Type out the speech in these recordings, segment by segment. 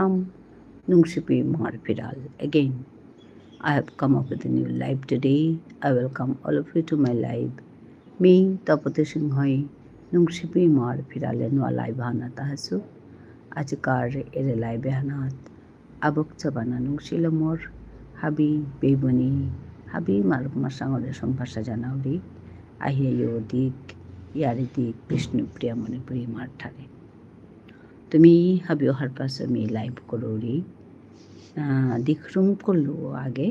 welcome Nungsipi Marpiral again. I have come up with a new live today. I welcome all of you to my live. Me, Tapati Singhoi, Nungsipi Marpiral no live hana tahasu. Ajikar ere live hanat. Abok chabana nungsilamor. Habi bebuni. Habi maruk masangore sompasa janauri. Ahiya dik. Yaridik Vishnu Priya Manipuri Marthare. তুমি হাবিও হার পাশে আমি live করি দিখরুম করলো আগে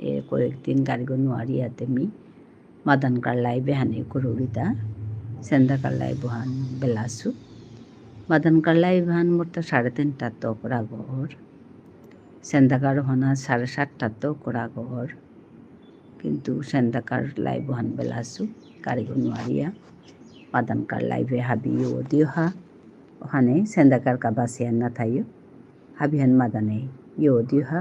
এ কয়েকদিন গাড়িগো নোয়ারিয়াতে me মাদান কার লাইভে হানি করুরিতা সেন্দা কার live হান বেলাসু মাদান কার live হান মোরটা 3:30 তো করা ঘর সেন্দাকার হনা 7:30 তো করা ঘর কিন্তু সেন্দাকার লাইভ হান বেলাসু গাড়িগো নোয়ারিয়া মাদান কার লাইভে হাবিও দিওহা ওখানে সেন্দাকার কাবাসিয়ান না থাইও হাবিহান মাদানে ইও দিহা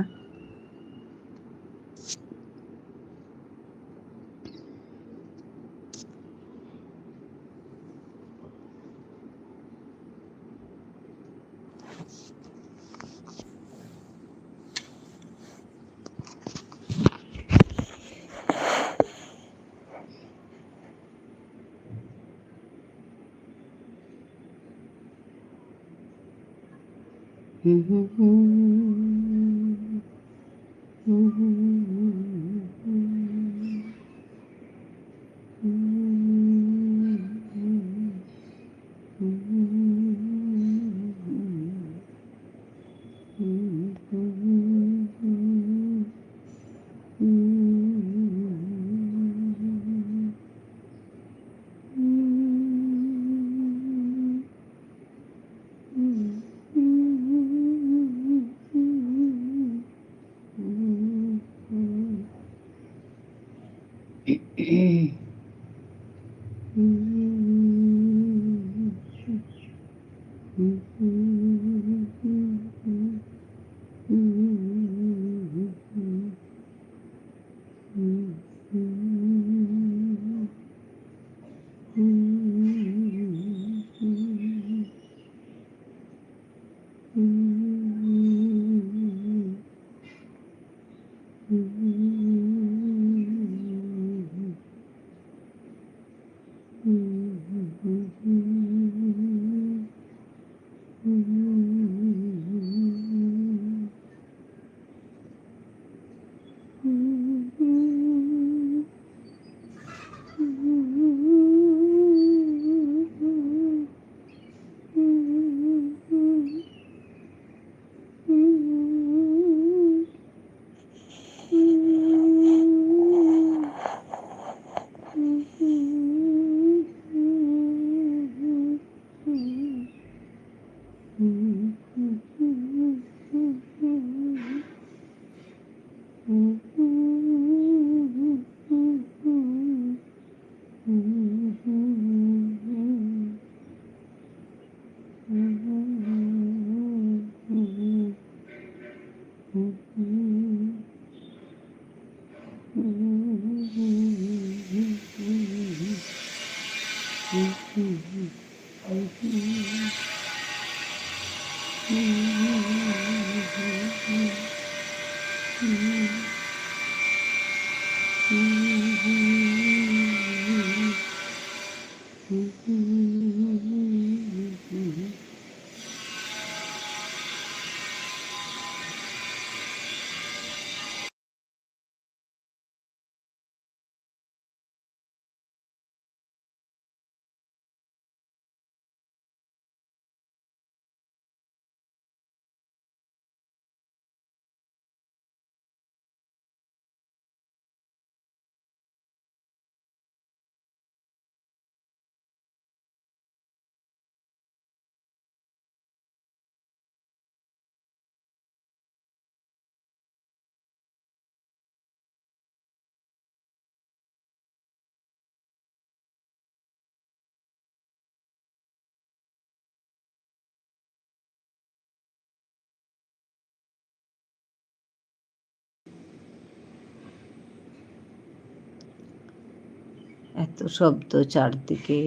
এত শব্দ চারদিকে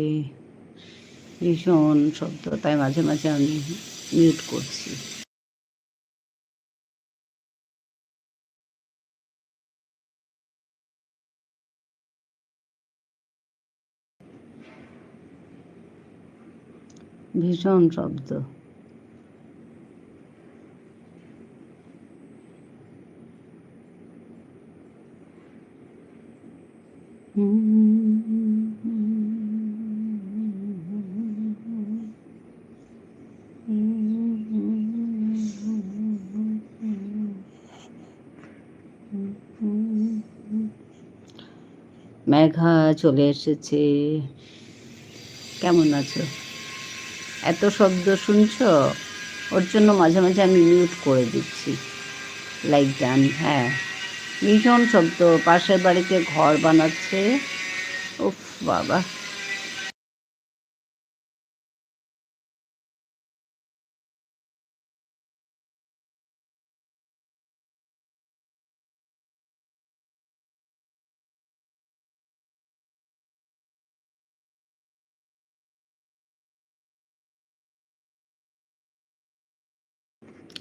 ভীষণ শব্দ তাই মাঝে মাঝে আমি মিউট করছি ভীষণ শব্দ। মেঘা চলে এসেছে। কেমন আছো? এত শব্দ শুনছো? ওর জন্য মাঝে মাঝে আমি মিউট করে দিচ্ছি। Like done. হ্যাঁ, ভীষণ শব্দ। পাশের বাড়িতে ঘর বানাচ্ছে। উফ বাবা।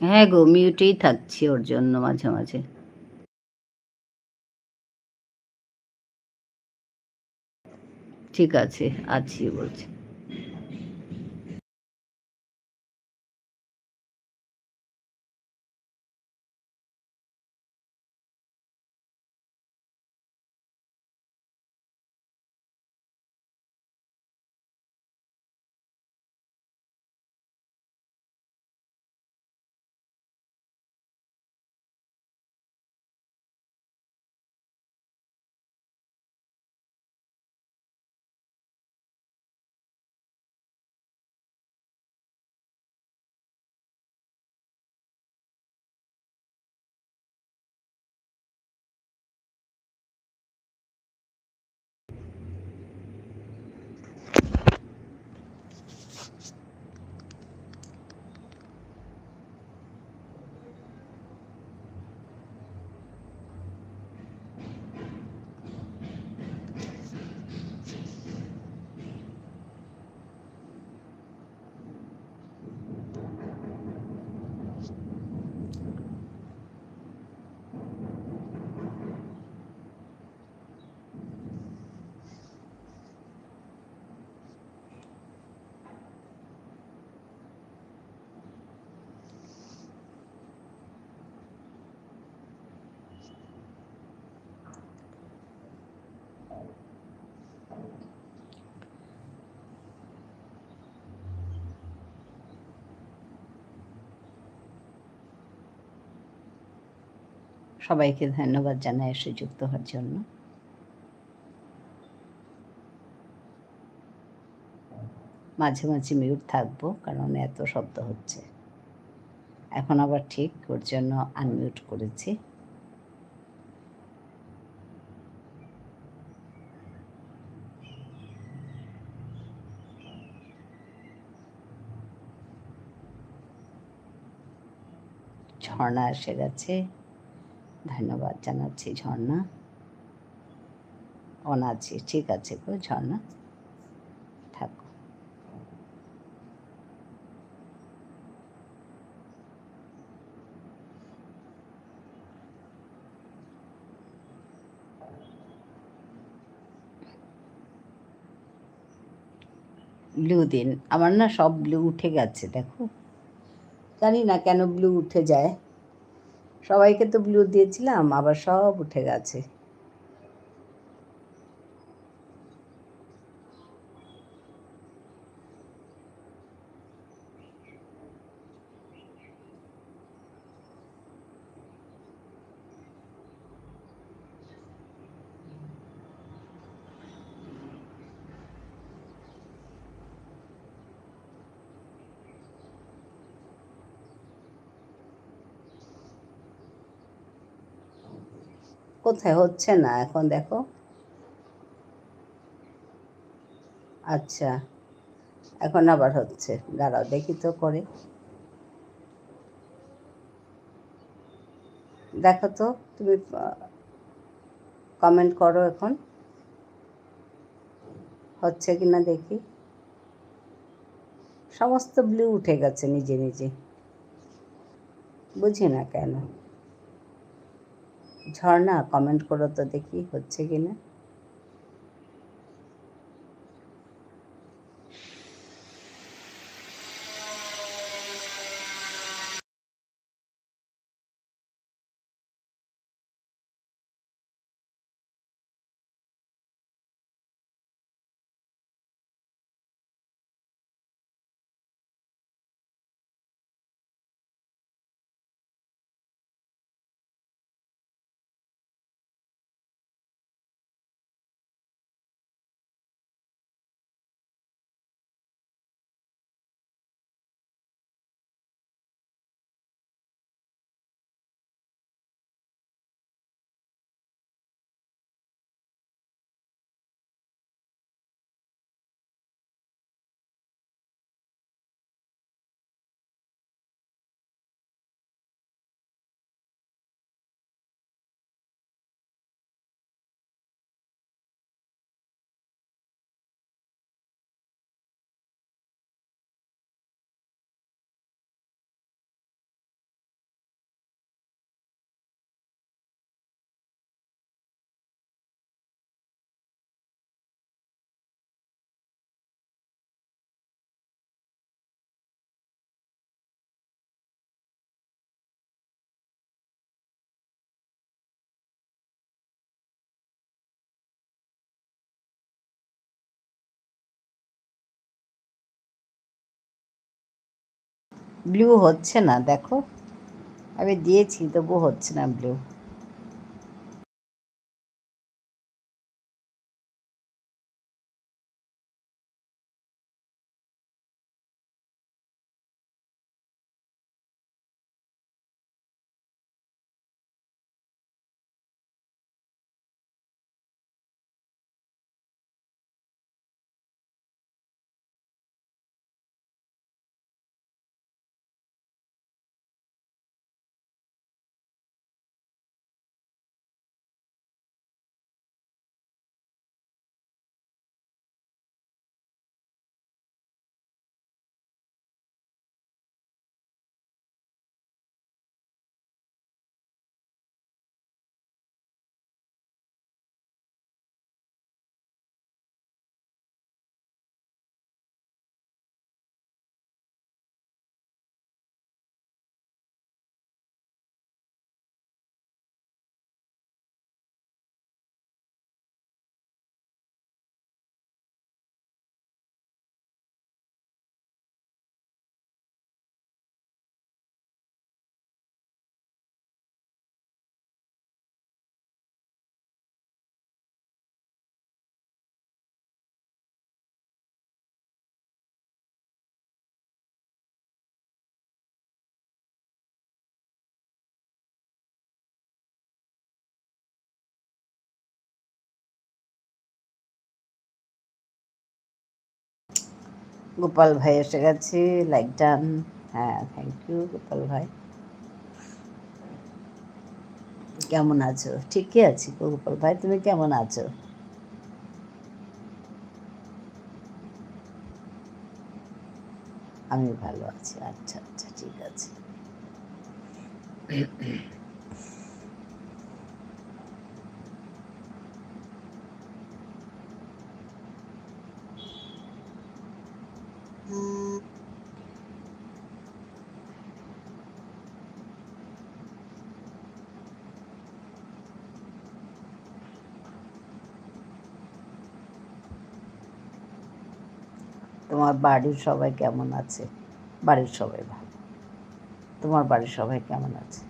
হ্যাঁ গো, মিউটেই থাকছি ওর জন্য মাঝে মাঝে। ঠিক আছে, আছি বলছি। সবাইকে ধন্যবাদ জানাই এসে যুক্ত হওয়ার জন্য। মাঝে মাঝে মিউট থাকবো কারণ এত শব্দ হচ্ছে। এখন আবার ঠিক ওর জন্য আনমিউট করেছি। ঝর্ণা এসে গেছে, ধন্যবাদ জানাচ্ছি ঝর্ণা। অন আছি, ঠিক আছে গো ঝর্ণা, থাকো। ব্লু দিন। আমার না সব ব্লু উঠে গেছে, দেখো। জানি না কেন ব্লু উঠে যায়। সবাইকে তো ব্লু দিয়েছিলাম, আবার সব উঠে গেছে। কোথায় হচ্ছে না এখন দেখো। আচ্ছা, এখন আবার হচ্ছে, দাঁড়াও দেখি তো করে। দেখো তো তুমি কমেন্ট করো এখন, হচ্ছে কি না দেখি। সমস্ত ব্লু উঠে গেছে নিজে নিজে, বুঝি না কেন। ঝর্ণা কমেন্ট করো তো দেখি হচ্ছে কি না। ব্লু হচ্ছে না, দেখো আমি দিয়েছি তবু হচ্ছে না ব্লু। গোপাল ভাই এসে গেছে, লাইক ডান। হ্যাঁ, থ্যাংক ইউ গোপাল ভাই। কেমন আছো? ঠিকই আছি গোপাল ভাই, তুমি কেমন আছো? আমি ভালো আছি। আচ্ছা আচ্ছা, ঠিক আছে। তোমার বাড়ির সবাই কেমন আছে? বাড়ির সবাই ভালো। তোমার বাড়ির সবাই কেমন আছে?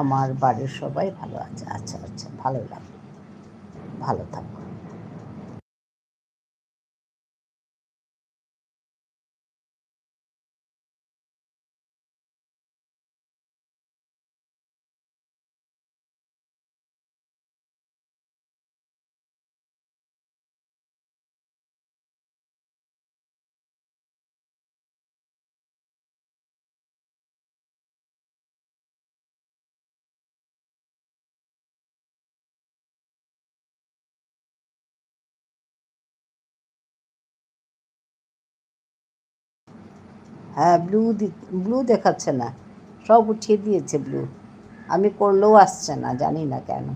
আমার বাড়ির সবাই ভালো আছে। আচ্ছা আচ্ছা, ভালো লাগলো। ভালো থাকো। হ্যাঁ, ব্লু দেখাচ্ছে না, সব উঠিয়ে দিয়েছে ব্লু। আমি করলেও আসছে না, জানি না কেন।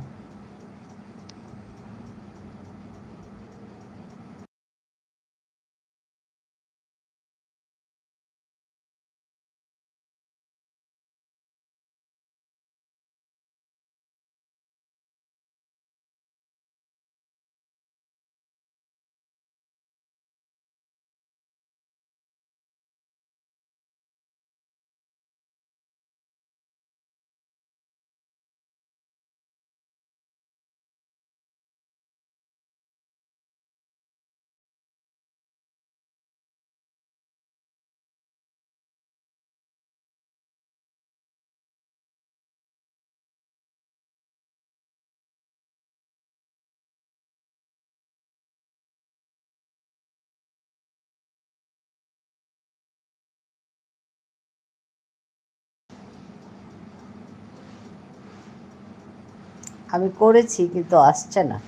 আমি করেছি কিন্তু আসছে না,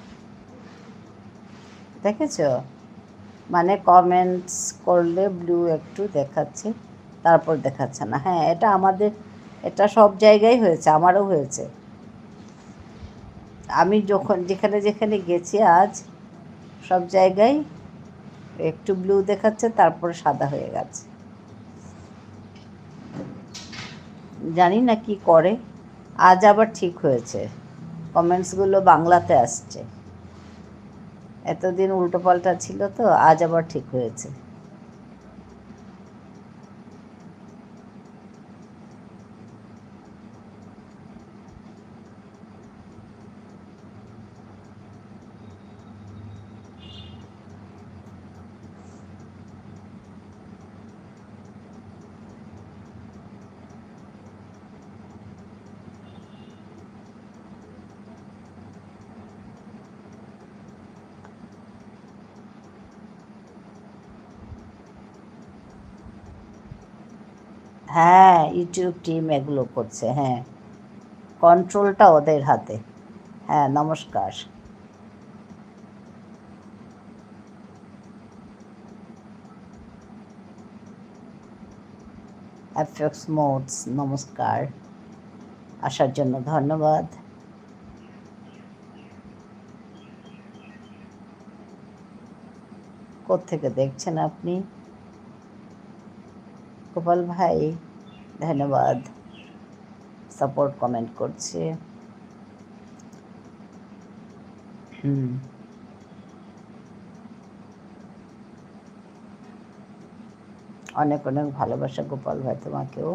দেখেছো? মানে কমেন্টস করলে ব্লু একটু দেখাচ্ছে, তারপর দেখাচ্ছে না। হ্যাঁ, এটা আমাদের এটা সব জায়গায় হয়েছে, আমারও হয়েছে। আমি যেখানে যেখানে গেছি আজ, সব জায়গায় একটু ব্লু দেখাচ্ছে, তারপরে সাদা হয়ে গেছে। জানি না কি করে। আজ আবার ঠিক হয়েছে, কমেন্টসগুলো বাংলাতে আসছে। এতদিন উল্টোপাল্টা ছিল তো, আজ আবার ঠিক হয়েছে। হ্যাঁ, ইউটিউব টিম এগুলো করছে। হ্যাঁ, কন্ট্রোলটা ওদের হাতে। হ্যাঁ, নমস্কার। অ্যাফেক্স মোডস, নমস্কার। আসার জন্য ধন্যবাদ। কোত্থেকে দেখছেন আপনি? গোপাল ভাই, ধন্যবাদ, সাপোর্ট কমেন্ট করছে। অনেক অনেক ভালোবাসা গোপাল ভাই তোমাকেও,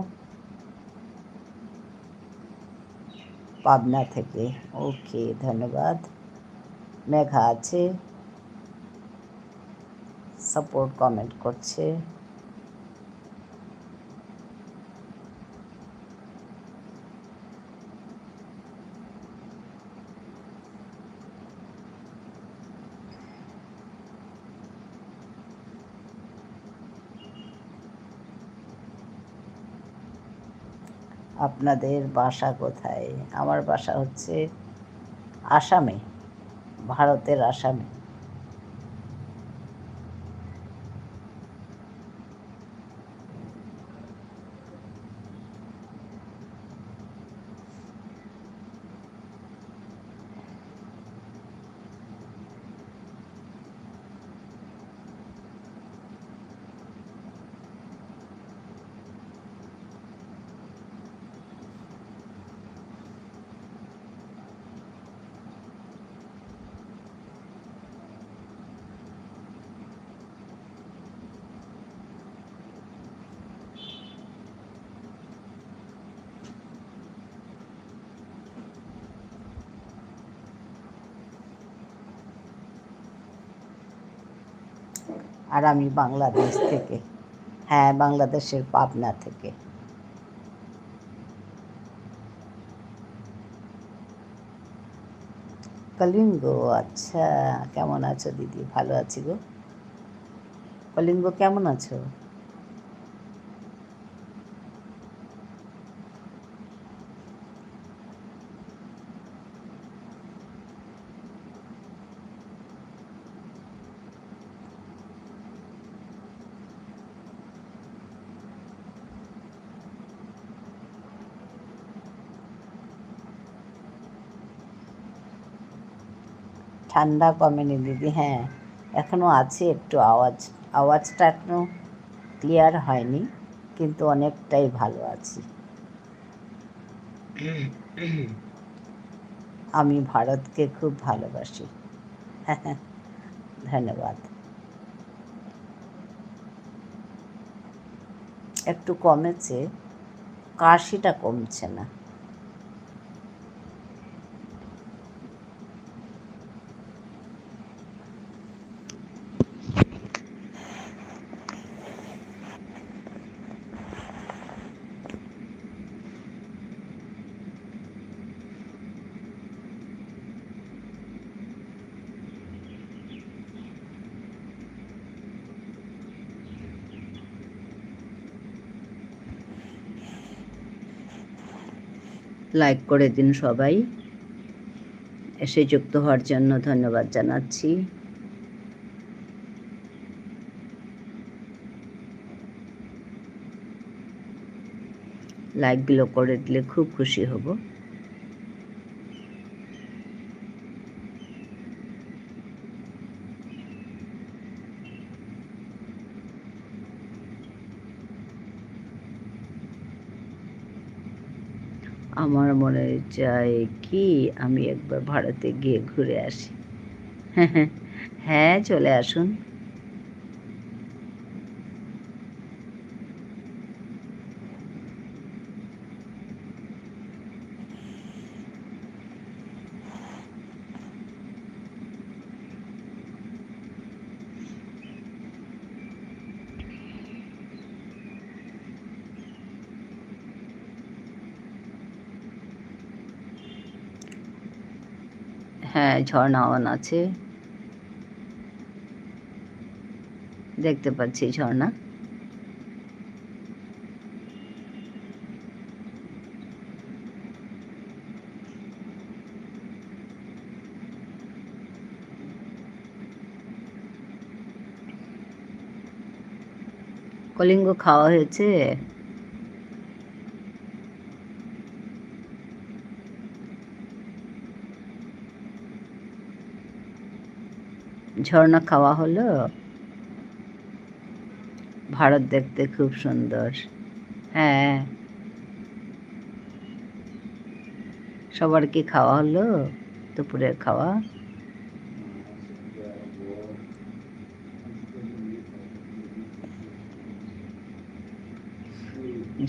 পাবনা থেকে। ওকে, ধন্যবাদ। মেঘা আছে, সাপোর্ট কমেন্ট করছে। আপনাদের বাসা কোথায়? আমার বাসা হচ্ছে আসামে, ভারতের আসামে। আর আমি বাংলাদেশ থেকে। হ্যাঁ, বাংলাদেশের পাবনা থেকে। কলিঙ্গ, আচ্ছা। কেমন আছো দিদি? ভালো আছি গো। কলিঙ্গ, কেমন আছো? ঠান্ডা কমেনি দিদি? হ্যাঁ, এখনও আছে একটু আওয়াজটা এখনও ক্লিয়ার হয়নি, কিন্তু অনেকটাই ভালো আছি। আমি ভারতকে খুব ভালোবাসি। ধন্যবাদ। একটু কমেছে, কাশিটা কমছে না। লাইক করে দিন সবাই। এসে যুক্ত হওয়ার জন্য ধন্যবাদ জানাচ্ছি। লাইকগুলো করে দিলে খুব খুশি হব। আমার মনে চায় কি আমি একবার ভারতে গিয়ে ঘুরে আসি। হ্যাঁ, চলে আসুন। হ্যাঁ, ঝর্ণা অন আছে, দেখতে পাচ্ছি ঝর্ণা। কলিঙ্গ খাওয়া হয়েছে? ঝর্ণা খাওয়া হলো? ভারত দেখতে খুব সুন্দর। হ্যাঁ, সবার কি খাওয়া হলো দুপুরের খাওয়া?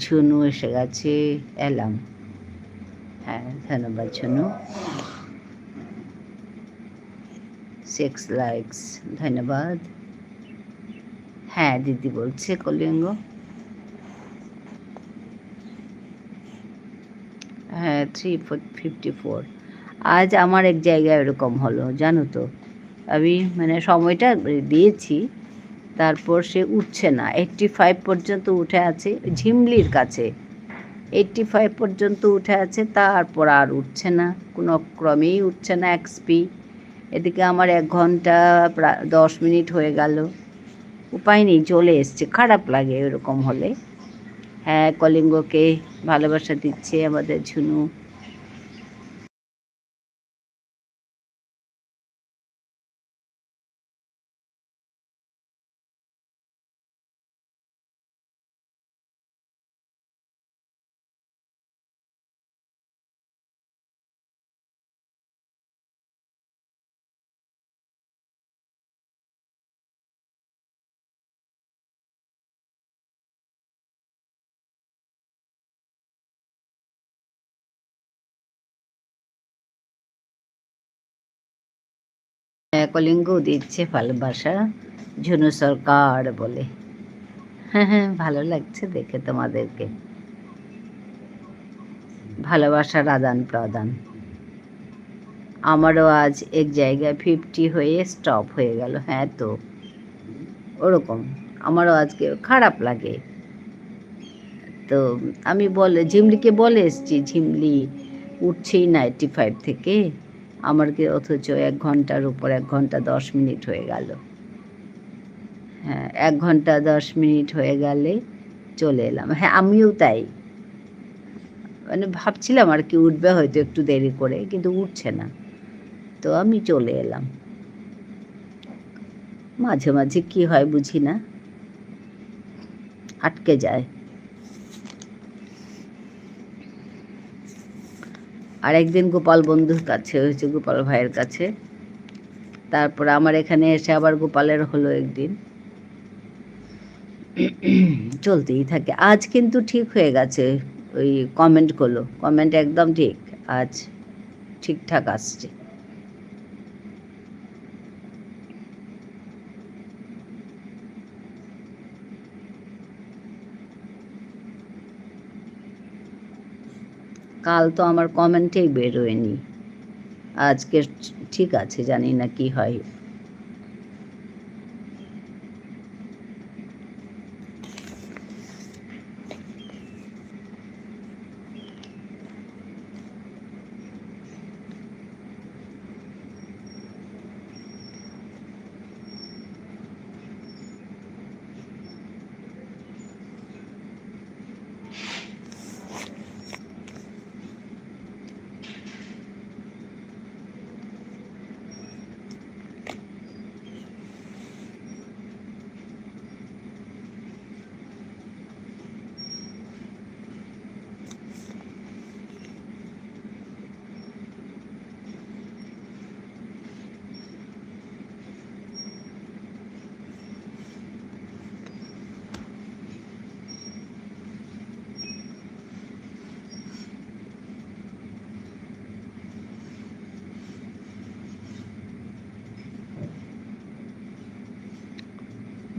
ঝুনু এসে গেছে, এলাম। হ্যাঁ, ধন্যবাদ ঝুনু। 6 লাইকস, ধন্যবাদ। হ্যাঁ, দিদি বলছে কলিঙ্গ। হ্যাঁ, 3:54। আজ আমার এক জায়গায় এরকম হলো, জানো তো। আমি মানে সময়টা দিয়েছি, তারপর সে উঠছে না। 85 পর্যন্ত উঠে আছে, ঝিমলির কাছে 85 পর্যন্ত উঠে আছে, তারপর আর উঠছে না, কোনো ক্রমেই উঠছে না এক্সপি। এদিকে আমার 1 ঘন্টা 10 মিনিট হয়ে গেল, উপায় নেই, চলে এসছে। খারাপ লাগে এরকম হলে। হ্যাঁ, কলিঙ্গকে ভালোবাসা দিচ্ছে আমাদের ঝুনু। হ্যাঁ, কলিঙ্গও দিচ্ছে ভালোবাসা, ঝুনু সরকার বলে। হ্যাঁ, হ্যাঁ, ভালো লাগছে দেখে তোমাদেরকে। ভালোবাসার আদান প্রদান। আমারও আজ এক জায়গায় 50 হয়ে স্টপ হয়ে গেল। হ্যাঁ তো, ওরকম আমারও আজকে খারাপ লাগে। তো আমি ঝিমলিকে বলে এসছি, ঝিমলি উঠছেই না 85 থেকে। আমার কি অথচ 1 ঘন্টার উপর 1 ঘন্টা 10 মিনিট হয়ে গেল। হ্যাঁ, 1 ঘন্টা 10 মিনিট হয়ে গেলে চলে এলাম। হ্যাঁ, আমিও তাই। মানে ভাবছিলাম আর কি উঠবে হয়তো একটু দেরি করে, কিন্তু উঠছে না। তো আমি চলে এলাম। মাঝে মাঝে কি হয় বুঝি না, আটকে যায়। আর একদিন গোপাল বন্ধুর কাছে হয়েছে, গোপাল ভাইয়ের কাছে। তারপর আমার এখানে এসে আবার গোপালের হলো একদিন। চলতেই থাকে। আজ কিন্তু ঠিক হয়ে গেছে, ওই কমেন্টগুলো, কমেন্ট একদম ঠিক। আজ ঠিকঠাক আসছে। কাল তো আমার কমেন্টেই বেরোয়নি, আজকে ঠিক আছে, জানি না কি হয়।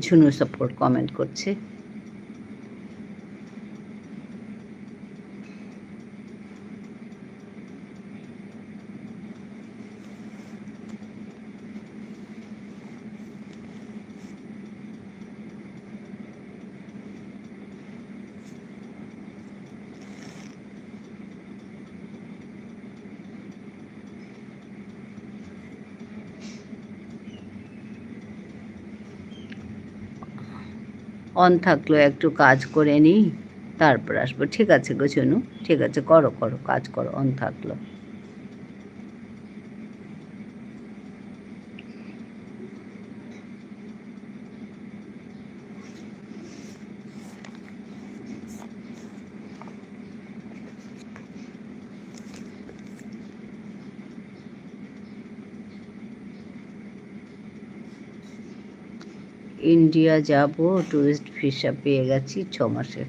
ঝুনু সাপোর্ট কমেন্ট করছে। অন থাকলো, একটু কাজ করে নিই, তারপর আসবো। ঠিক আছে গো ঝুনু, ঠিক আছে, করো করো, কাজ করো, অন থাকলো। ইন্ডিয়া যাব, ট্যুরিস্ট ভিসা পেয়ে গেছি 6 মাসের।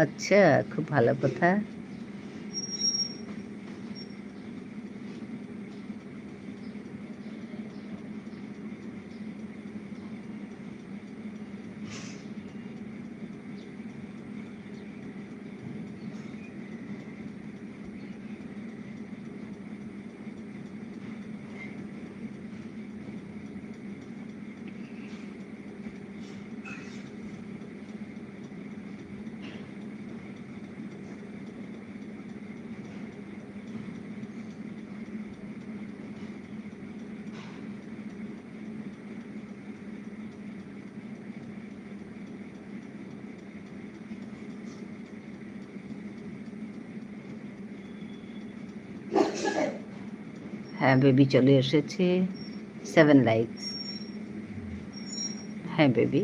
আচ্ছা, খুব ভালো কথা। হ্যাঁ বেবি চলে এসেছে, 7 লাইকস। হ্যাঁ বেবি,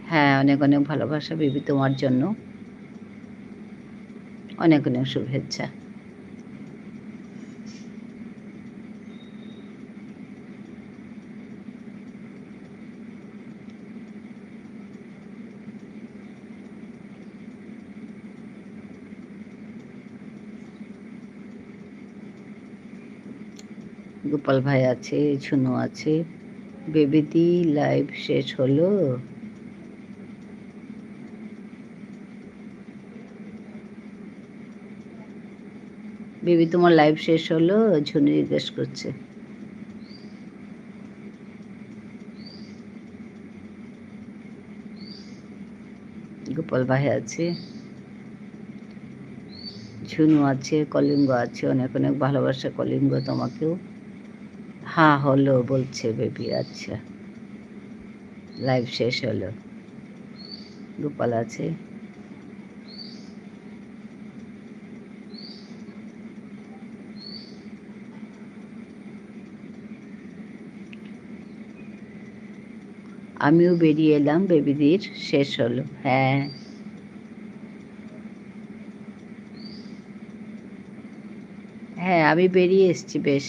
হ্যাঁ অনেক অনেক ভালোবাসা বেবি তোমার জন্য, অনেক অনেক শুভেচ্ছা। গোপাল ভাই আছে, ঝুনু আছে। বেবিদি লাইভ শেষ হলো? বেবি তোমার লাইভ শেষ হলো? ঝুনু জিজ্ঞেস করছে। গোপাল ভাই আছে, ঝুনু আছে, কলিঙ্গ আছে, অনেক অনেক ভালোবাসা কলিঙ্গ তোমাকেও। হ্যাঁ হলো বলছে বেবি। আচ্ছা, লাইভ শেষ হলো। গোপাল আছে। আমিও বেরিয়ে এলাম, বেবিদির শেষ হলো। হ্যাঁ হ্যাঁ আমি বেরিয়ে এসেছি বেশ,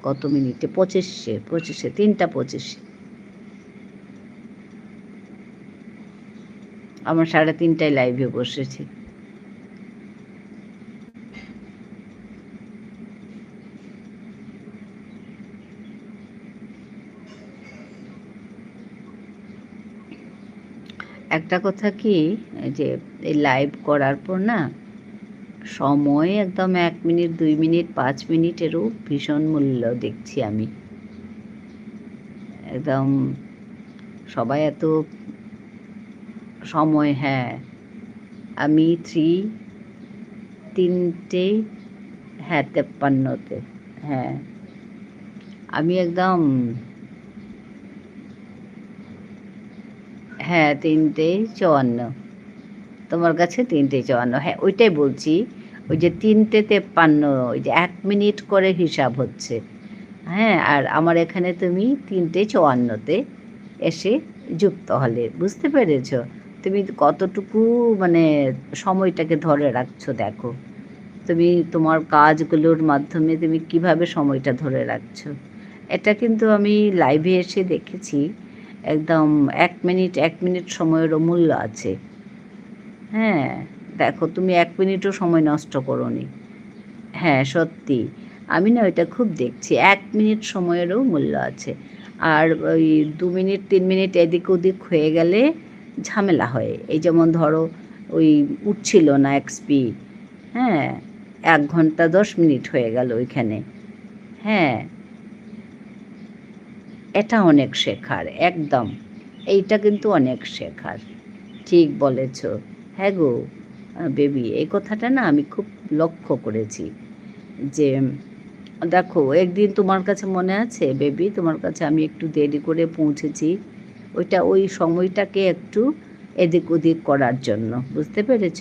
কত মিনিটে, 25-এ 3:25। আমার 3:30টায় লাইভে বসেছি। একটা কথা কি, যে এই লাইভ করার পর না সময় একদম 1 মিনিট 2 মিনিট 5 মিনিটেরও ভীষণ মূল্য দেখছি আমি। একদম সবাই এত সময়, হ্যাঁ আমি 3:53, হ্যাঁ 53-তে, হ্যাঁ আমি একদম, হ্যাঁ 3:54, তোমার কাছে 3:54, হ্যাঁ ওইটাই বলছি। ওই যে 3:53, ওই যে 1 মিনিট করে হিসাব হচ্ছে। হ্যাঁ আর আমার এখানে তুমি 3:54-তে এসে যুক্ত হলে, বুঝতে পেরেছ? তুমি কতটুকু মানে সময়টাকে ধরে রাখছো দেখো। তুমি তোমার কাজগুলোর মাধ্যমে তুমি কিভাবে সময়টা ধরে রাখছো। এটা কিন্তু আমি লাইভে এসে দেখেছি, একদম 1 মিনিট সময়েরও মূল্য আছে। হ্যাঁ, দেখো তুমি 1 মিনিটও সময় নষ্ট করোনি। হ্যাঁ, সত্যি। আমি না ওইটা খুব দেখছি। 1 মিনিট সময়েরও মূল্য আছে। আর ওই 2 মিনিট 3 মিনিট এদিক ওদিক হয়ে গেলে ঝামেলা হয়। এই যেমন ধরো ওই উঠছিল না এক্সপি, হ্যাঁ? ১ ঘন্টা ১০ মিনিট হয়ে গেল ওইখানে। হ্যাঁ, এটা অনেক শেখার, একদম। এইটা কিন্তু অনেক শেখার। ঠিক বলেছ। হ্যাঁ গো বেবি, এই কথাটা না আমি খুব লক্ষ্য করেছি যে দেখো একদিন তোমার কাছে মনে আছে বেবি, তোমার কাছে আমি একটু দেরি করে পৌঁছেছি, ওই সময়টাকে একটু এদিক ওদিক করার জন্য, বুঝতে পেরেছ?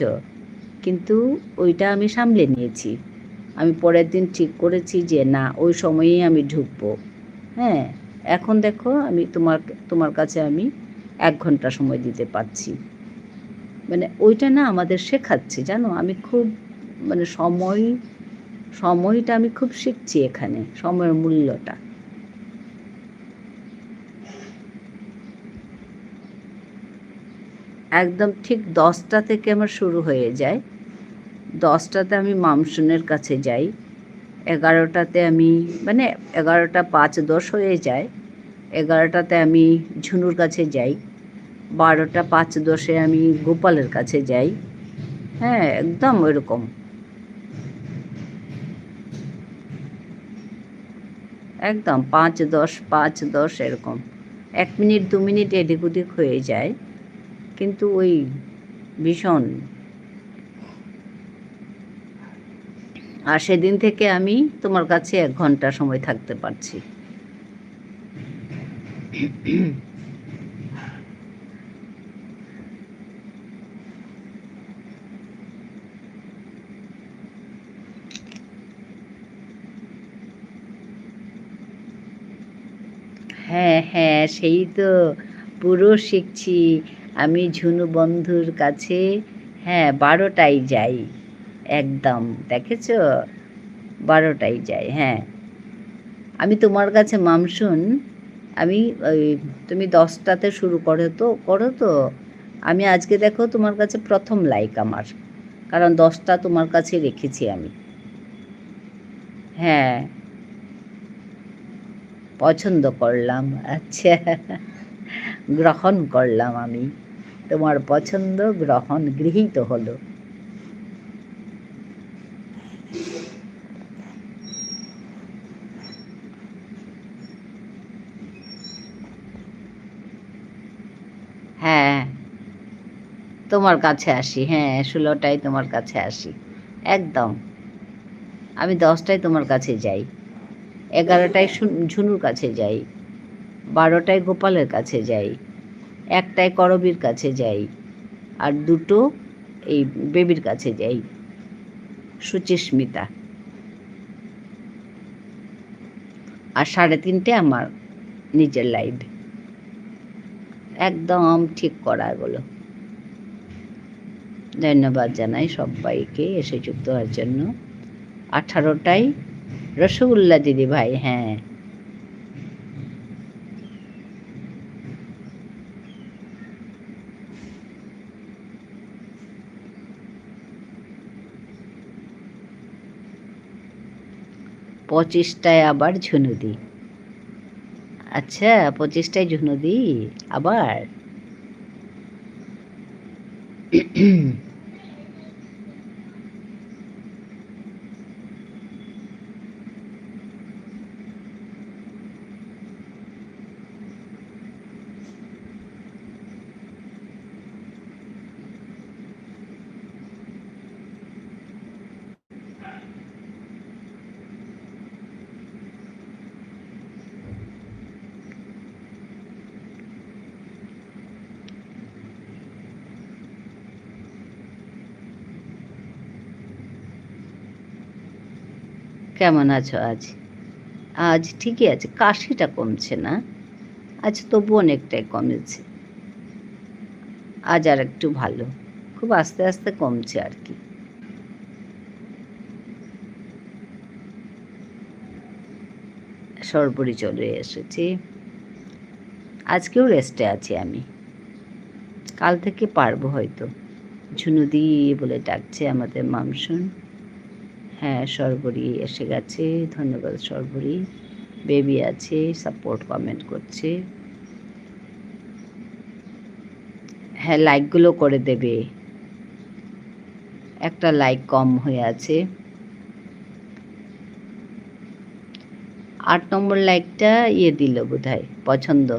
কিন্তু ওইটা আমি সামলে নিয়েছি। আমি পরের দিন ঠিক করেছি যে না, ওই সময়েই আমি ঢুকবো। হ্যাঁ, এখন দেখো আমি তোমার কাছে আমি 1 ঘন্টা সময় দিতে পারছি। মানে ওইটা না আমাদের শেখাচ্ছে, জানো? আমি খুব মানে সময়টা আমি খুব শিখছি এখানে, সময়ের মূল্যটা। একদম ঠিক 10টা থেকে আমার শুরু হয়ে যায়। 10টাতে আমি মামসুনের কাছে যাই। 11টাতে আমি মানে 11টা 5-10 হয়ে যায়। 11টাতে আমি ঝুনুর কাছে যাই। 12টা 5-10-এ আমি গোপালের কাছে যাই। হ্যাঁ, একদম ওইরকম। একদম 5-10 5-10 এরকম। 1 মিনিট 2 মিনিট এদিক ওদিক হয়ে যায়, কিন্তু ওই ভীষণ। আর সেদিন থেকে আমি তোমার কাছে 1 ঘন্টা সময় থাকতে পারছি। হ্যাঁ হ্যাঁ, সেই তো পুরো শিখছি আমি ঝুনু বন্ধুর কাছে। হ্যাঁ, 12টায় যাই একদম, দেখেছ? 12টায় যাই। হ্যাঁ, আমি তোমার কাছে মামসুন, আমি ওই তুমি 10টাতে শুরু করো তো। আমি আজকে দেখো তোমার কাছে প্রথম লাইক আমার, কারণ 10টা তোমার কাছে রেখেছি আমি। হ্যাঁ, পছন্দ করলাম। আচ্ছা, গ্রহণ করলাম আমি। তোমার পছন্দ গৃহীত হলো। হ্যাঁ, তোমার কাছে আসি। হ্যাঁ, 16টায় তোমার কাছে আসি। একদম। আমি 10টায় তোমার কাছে যাই। 11টায় ঝুনুর কাছে যাই। 12টায় গোপালের কাছে যাই। 1টায় করবীর কাছে যাই। আর 2টো এই বেবির কাছে যাই, সুচিস্মিতা। আর 3:30 আমার নিজের লাইভ। একদম ঠিক করা এগুলো। ধন্যবাদ জানাই সবাইকে এসে যুক্ত হওয়ার জন্য। 18টায় রসগোল্লা দিদি ভাই। হ্যাঁ, পঁচিশটায় আবার ঝুনুদি। আচ্ছা, 25টায় ঝুনুদি আবার। কেমন আছো আজ? আজ ঠিকই আছে, কাশিটা কমছে না আজ, তবু অনেকটাই কমেছে। আজ আর একটু ভালো, খুব আস্তে আস্তে কমছে আর কি। সর্বরি চলে এসেছে। আজকেও রেস্টে আছি আমি, কাল থেকে পারবো হয়তো। ঝুনুদি বলে ডাকছে আমাদের মামসুন। হ্যাঁ, সর্বরি এসে গেছে, ধন্যবাদ সর্বরি। বেবি আছে, সাপোর্ট কমেন্ট করছে। হ্যাঁ, লাইকগুলো করে দেবে, একটা লাইক কম হয়ে আছে। 8 নম্বর লাইকটা দিল বোধহয়, পছন্দ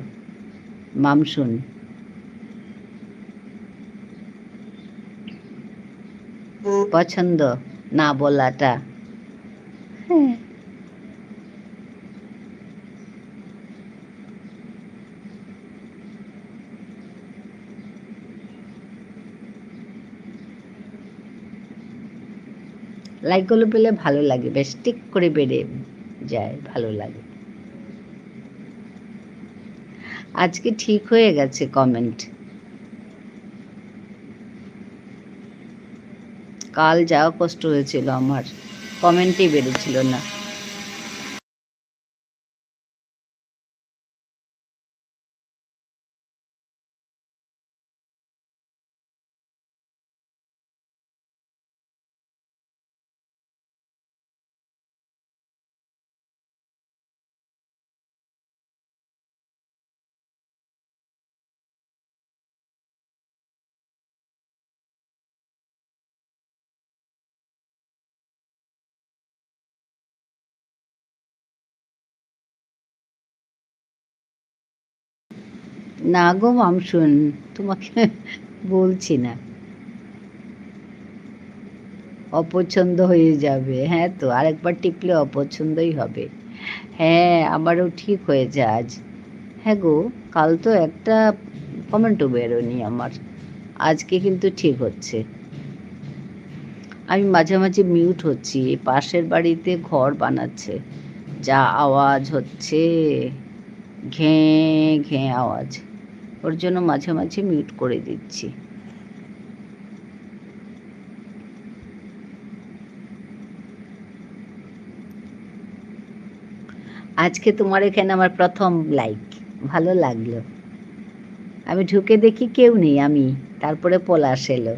মামসুন। পছন্দ না বলাটা। হ্যাঁ, লাইকগুলো পেলে ভালো লাগে, বেশ টিক করে বেড়ে যায়, ভালো লাগে। আজকে ঠিক হয়ে গেছে কমেন্ট, কাল যা কষ্ট হয়েছিল আমার, কমেন্টই বেড়েছিল না। না গো মামসুন, তোমাকে বলছি না, অপছন্দ হয়ে যাবে। হ্যাঁ তো, আরেকবার টিপলে অপছন্দই হবে। হ্যাঁ, আমারও ঠিক হয়েছে আজ। হ্যাঁ গো, কাল তো একটা কমেন্টও বেরোনি আমার, আজকে কিন্তু ঠিক হচ্ছে। আমি মাঝে মাঝে মিউট হচ্ছি, পাশের বাড়িতে ঘর বানাচ্ছে, যা আওয়াজ হচ্ছে, ঘেঁ ঘেঁ আওয়াজ, ওর জন্য মাঝে মাঝে মিউট করে দিচ্ছি। আজকে তোমার এখানে আমার প্রথম লাইক, ভালো লাগলো। আমি ঢুকে দেখি কেউ নেই, আমি তারপরে পলাশ এলো।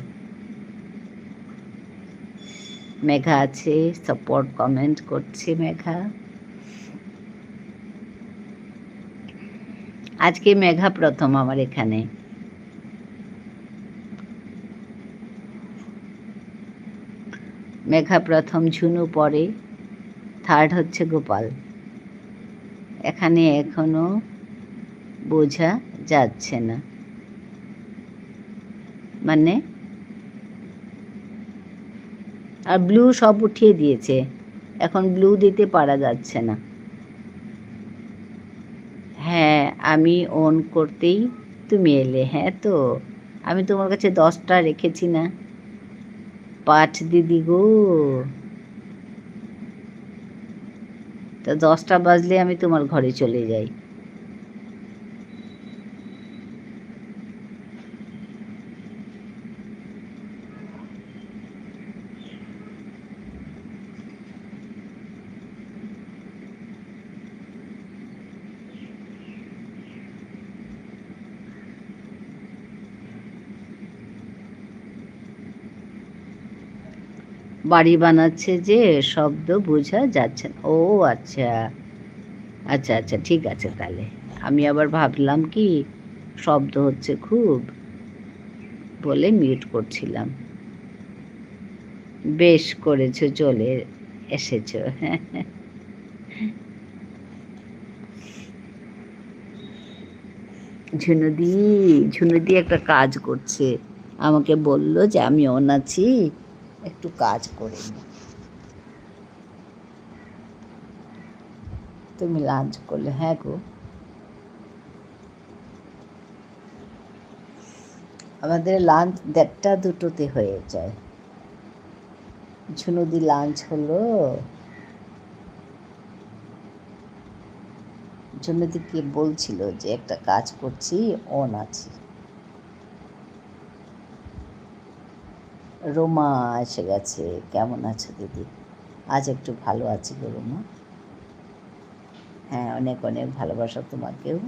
মেঘা আছে, সাপোর্ট কমেন্ট করছে মেঘা। আজকে মেঘা প্রথম আমার এখানে। মেঘা প্রথম, ঝুনু পরে, থার্ড হচ্ছে গোপাল। এখানে এখনো বোঝা যাচ্ছে না, মানে আর ব্লু সব উঠিয়ে দিয়েছে, এখন ব্লু দিতে পারা যাচ্ছে না। হ্যাঁ, আমি অন করতেই তুমি এলে। হ্যাঁ তো, আমি তোমার কাছে 10টা রেখেছি না, পাঁচ দিদি গো। তো 10টা বাজলে আমি তোমার ঘরে চলে যাই। বাড়ি বানাচ্ছে যে, শব্দ বোঝা যাচ্ছে না। ও আচ্ছা আচ্ছা আচ্ছা, ঠিক আছে তাহলে। আমি আবার ভাবলাম কি শব্দ হচ্ছে খুব, বলে মিউট করছিলাম। বেশ করেছো, চলে এসেছো। ঝুনুদি, ঝুনুদি একটা কাজ করছে, আমাকে বলল যে আমি অন আছি, একটু কাজ করে নি। তুমি লাঞ্চ করলে? হ্যাঁ গো, আমাদের লাঞ্চ 1:30 2টোতে হয়ে যায়। ঝুনুদি লাঞ্চ হলো? ঝুনুদিকে বলছিল যে একটা কাজ করছি, অন আছি। রোমা এসে গেছে। কেমন আছো দিদি? আজ একটু ভালো আছি গো রোমা। হ্যাঁ, অনেক অনেক ভালোবাসা তোমাকেও।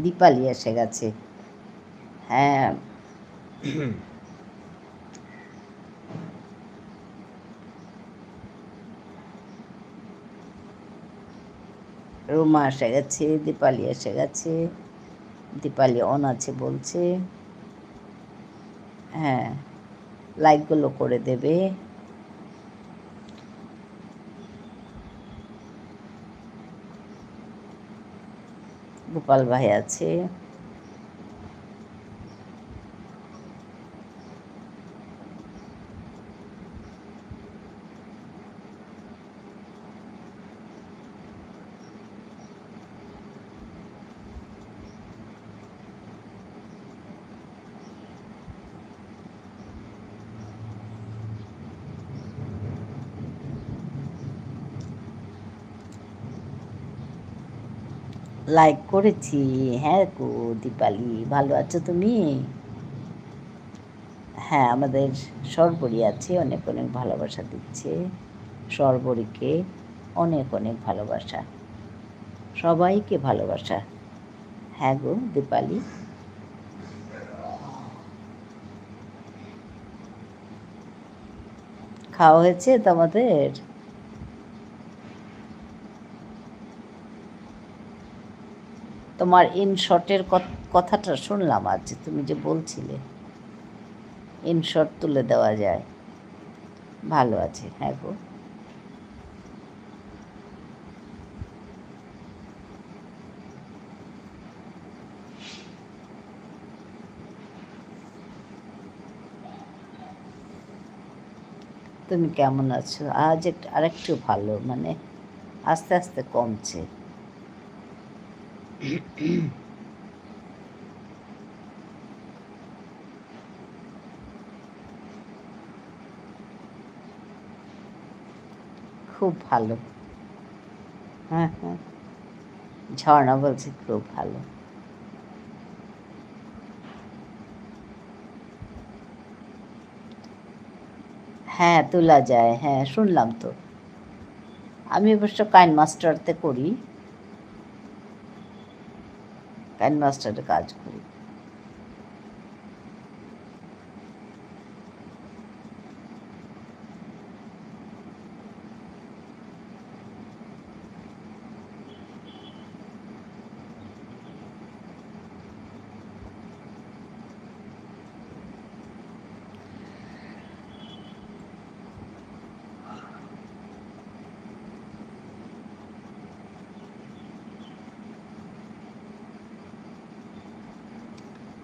দীপালি এসে গেছে। হ্যাঁ, রোমা এসে গেছে, দীপালি এসে গেছে। দীপালি অন আছে বলছে। হ্যাঁ, লাইকগুলো করে দেবে। গোপাল ভাই আছে। লাইক করেছি। হ্যাঁ গো দীপালি, ভালো আছো তুমি? হ্যাঁ, আমাদের সর্বরী আছে, অনেক অনেক ভালোবাসা দিচ্ছে। সর্বরীকে অনেক অনেক ভালোবাসা, সবাইকে ভালোবাসা। হ্যাঁ গো দীপালি। খাওয়া হয়েছে তোমাদের? তোমার ইনশটের কথাটা শুনলাম আজ, তুমি যে বলছিলে ইনশট তুলে দেওয়া যায়। ভালো আছে, হ্যাঁ গো। তুমি কেমন আছো? আজ আরেকটু ভালো, মানে আস্তে আস্তে কমছে। খুব ভালো। হ্যাঁ হ্যাঁ, ঝর্ণা বলছে খুব ভালো। হ্যাঁ, তোলা যায়, হ্যাঁ শুনলাম তো। আমি অবশ্য কাইন মাস্টারতে করি, কাইন মাস্টারে কাজ করি।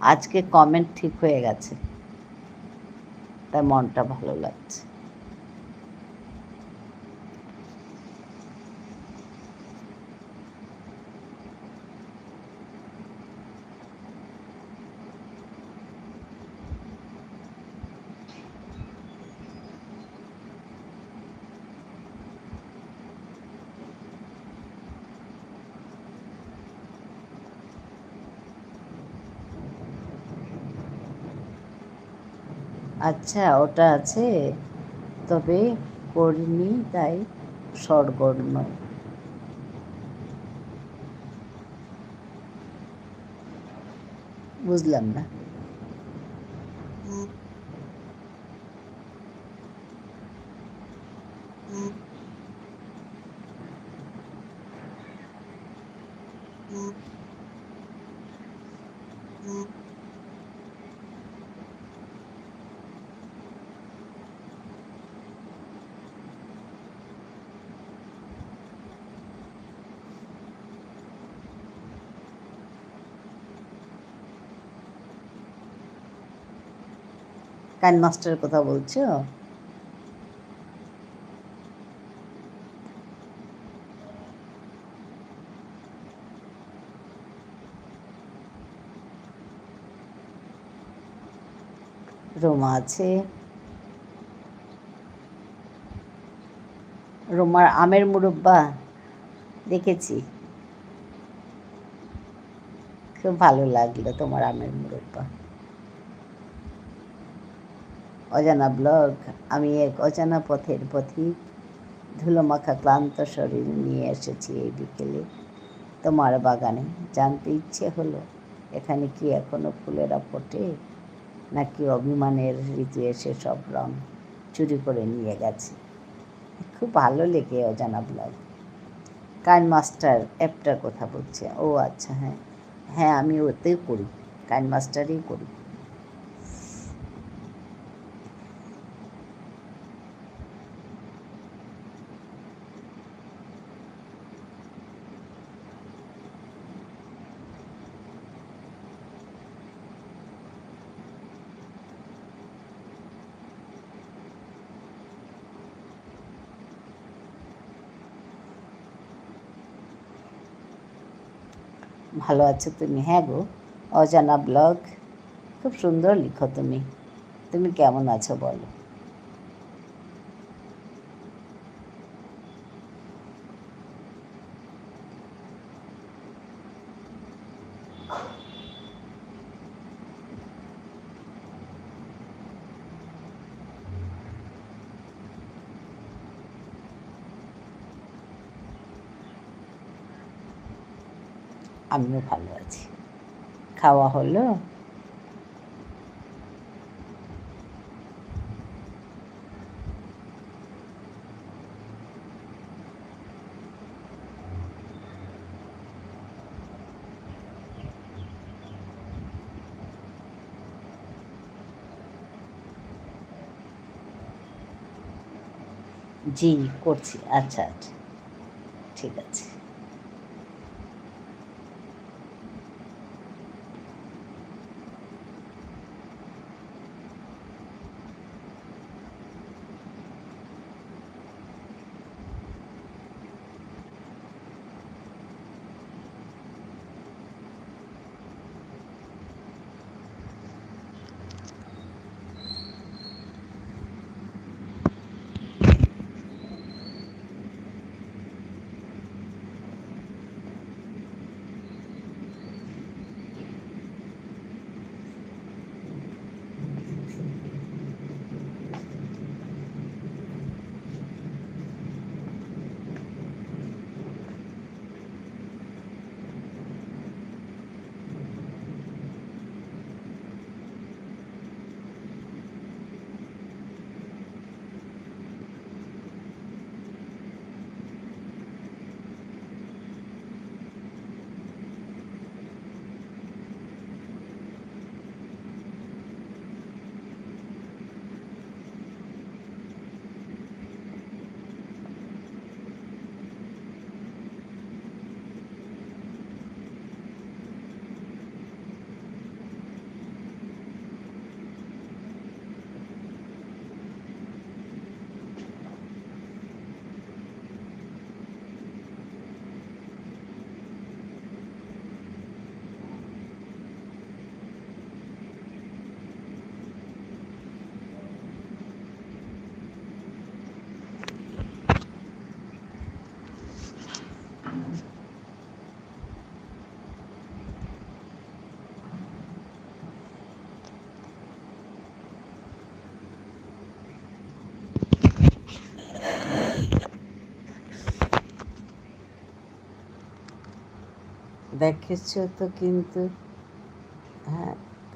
আজকে কমেন্ট ঠিক হয়ে গেছে, তাই মনটা ভালো লাগছে। আচ্ছা, ওটা আছে, তবে করিনি তাই সরগর নয়। বুঝলাম না। কাইন মাস্টারের কথা বলছো? রোমা আছে। রোমার আমের মুরব্বা দেখেছি। খুব ভালো লাগলো তোমার আমের মুরব্বা। অজানা ব্লগ। আমি এক অজানা পথের পথিক, ধুলোমাখা ক্লান্ত শরীর নিয়ে এসেছি এই বিকেলে তোমার বাগানে। জানতে ইচ্ছে হলো এখানে কি এখনো ফুলেরা ফোটে, নাকি অভিমানের ঋতু এসে সব রং চুরি করে নিয়ে গেছে। খুব ভালো লেগে অজানা ব্লগ। কাইন মাস্টার অ্যাপটার কথা বলছে। ও আচ্ছা, হ্যাঁ হ্যাঁ, আমি ওতেই করি, কাইন মাস্টারেই করি। ভালো আছো তুমি? হ্যাঁ গো, অজানা ব্লগ খুব সুন্দর লিখো তুমি। তুমি কেমন আছো বলো? আমিও ভালো আছি। খাওয়া হলো? জি, করছি। আচ্ছা আচ্ছা, ঠিক আছে। দেখেছো তো কিন্তু, হ্যাঁ,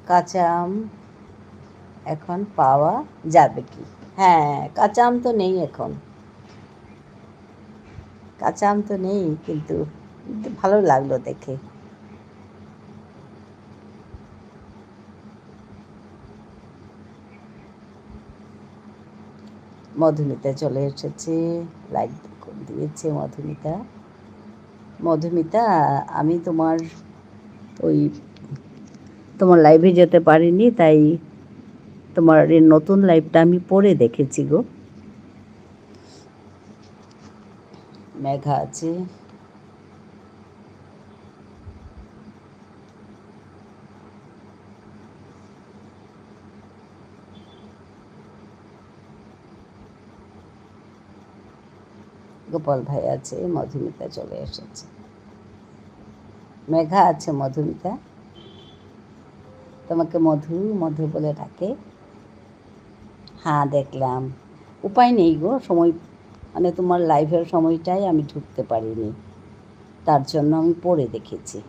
কাঁচা আম এখন পাওয়া যাবে কি? হ্যাঁ, কাঁচা আম তো নেই এখন। কাঁচা আম তো নেই, কিন্তু ভালো লাগলো দেখে। মধুমিতা চলে এসেছে, লাইক দিয়েছে মধুমিতা। মধুমিতা, আমি ওই তোমার লাইভে যেতে পারিনি, তাই তোমার এই নতুন লাইভটা আমি পড়ে দেখেছি গো। মেঘা আছে। গোপাল ভাই আছে, মধুমিতা চলে এসেছে। মেঘা আছে, মধুমিতা। তোমাকে মধু মধু বলে ডাকে। হ্যাঁ দেখলাম, উপায় নেই গো, সময় মানে তোমার লাইভের সময়টাই আমি ঢুকতে পারিনি, তার জন্য আমি পড়ে দেখেছি।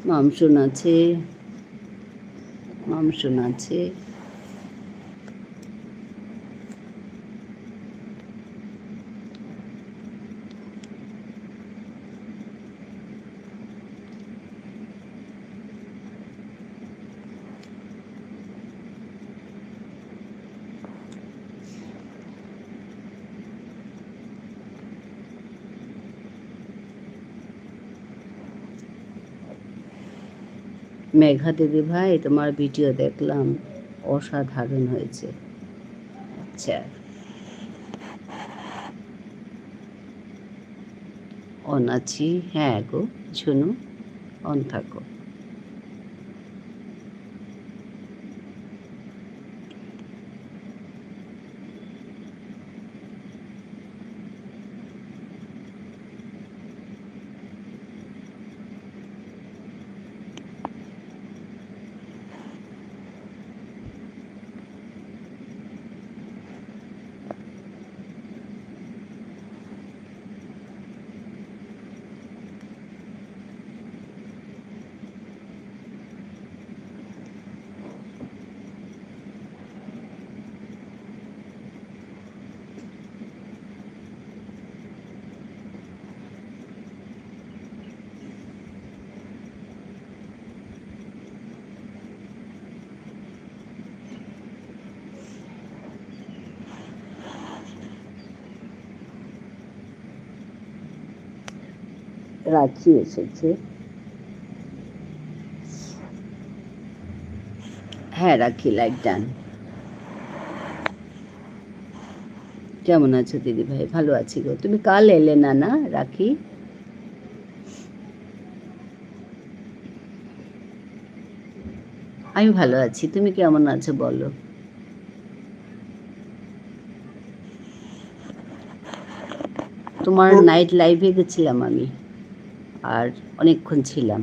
মামসুন আছে, মামসুন আছে। মেঘা দিদি ভাই, তোমার ভিডিও দেখলাম, অসাধারণ হয়েছে। আচ্ছা, অন আছি। হ্যাঁ গো শুনু, অন থাকো। রাখি এসেছে। হ্যাঁ রাখি, লাইক ডান। কেমন আছো দিদি ভাই? ভালো আছি গো। তুমি কাল এলে না না রাখি? আমি ভালো আছি, তুমি কেমন আছো বলো? তোমার নাইট লাইভে গেছিলাম আমি, আর অনেকক্ষণ ছিলাম।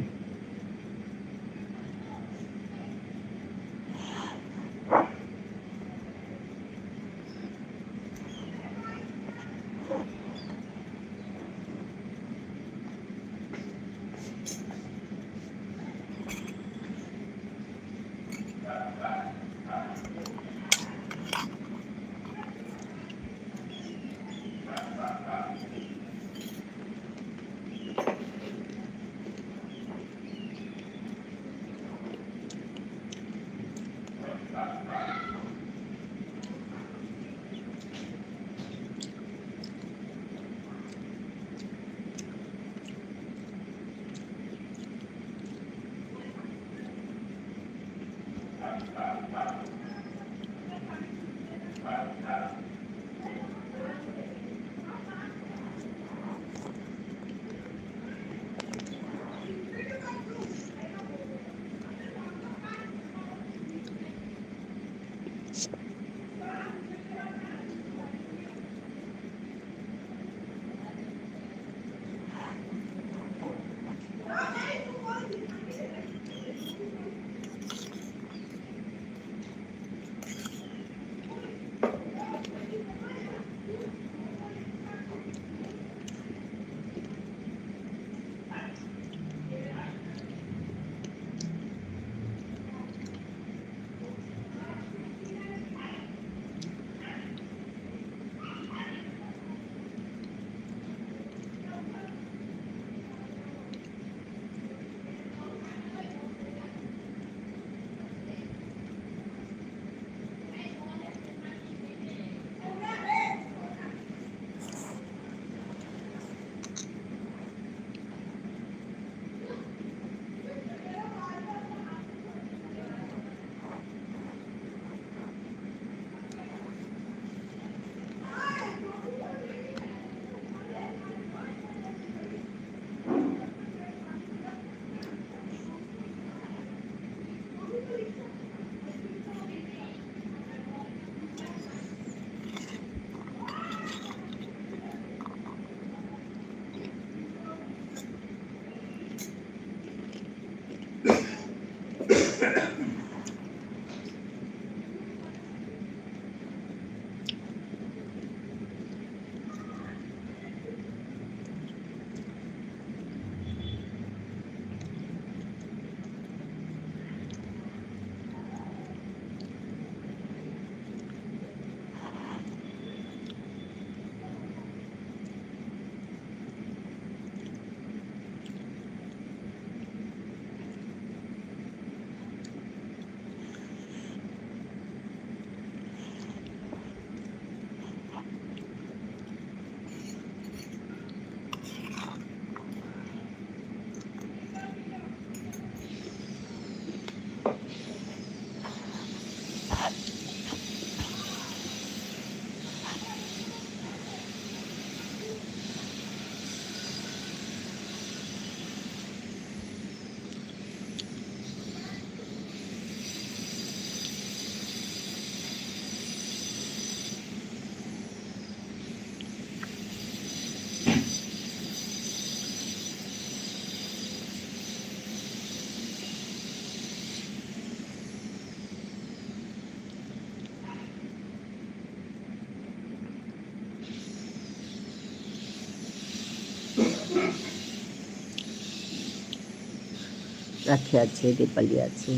রাখি আছে, দীপালি আছে,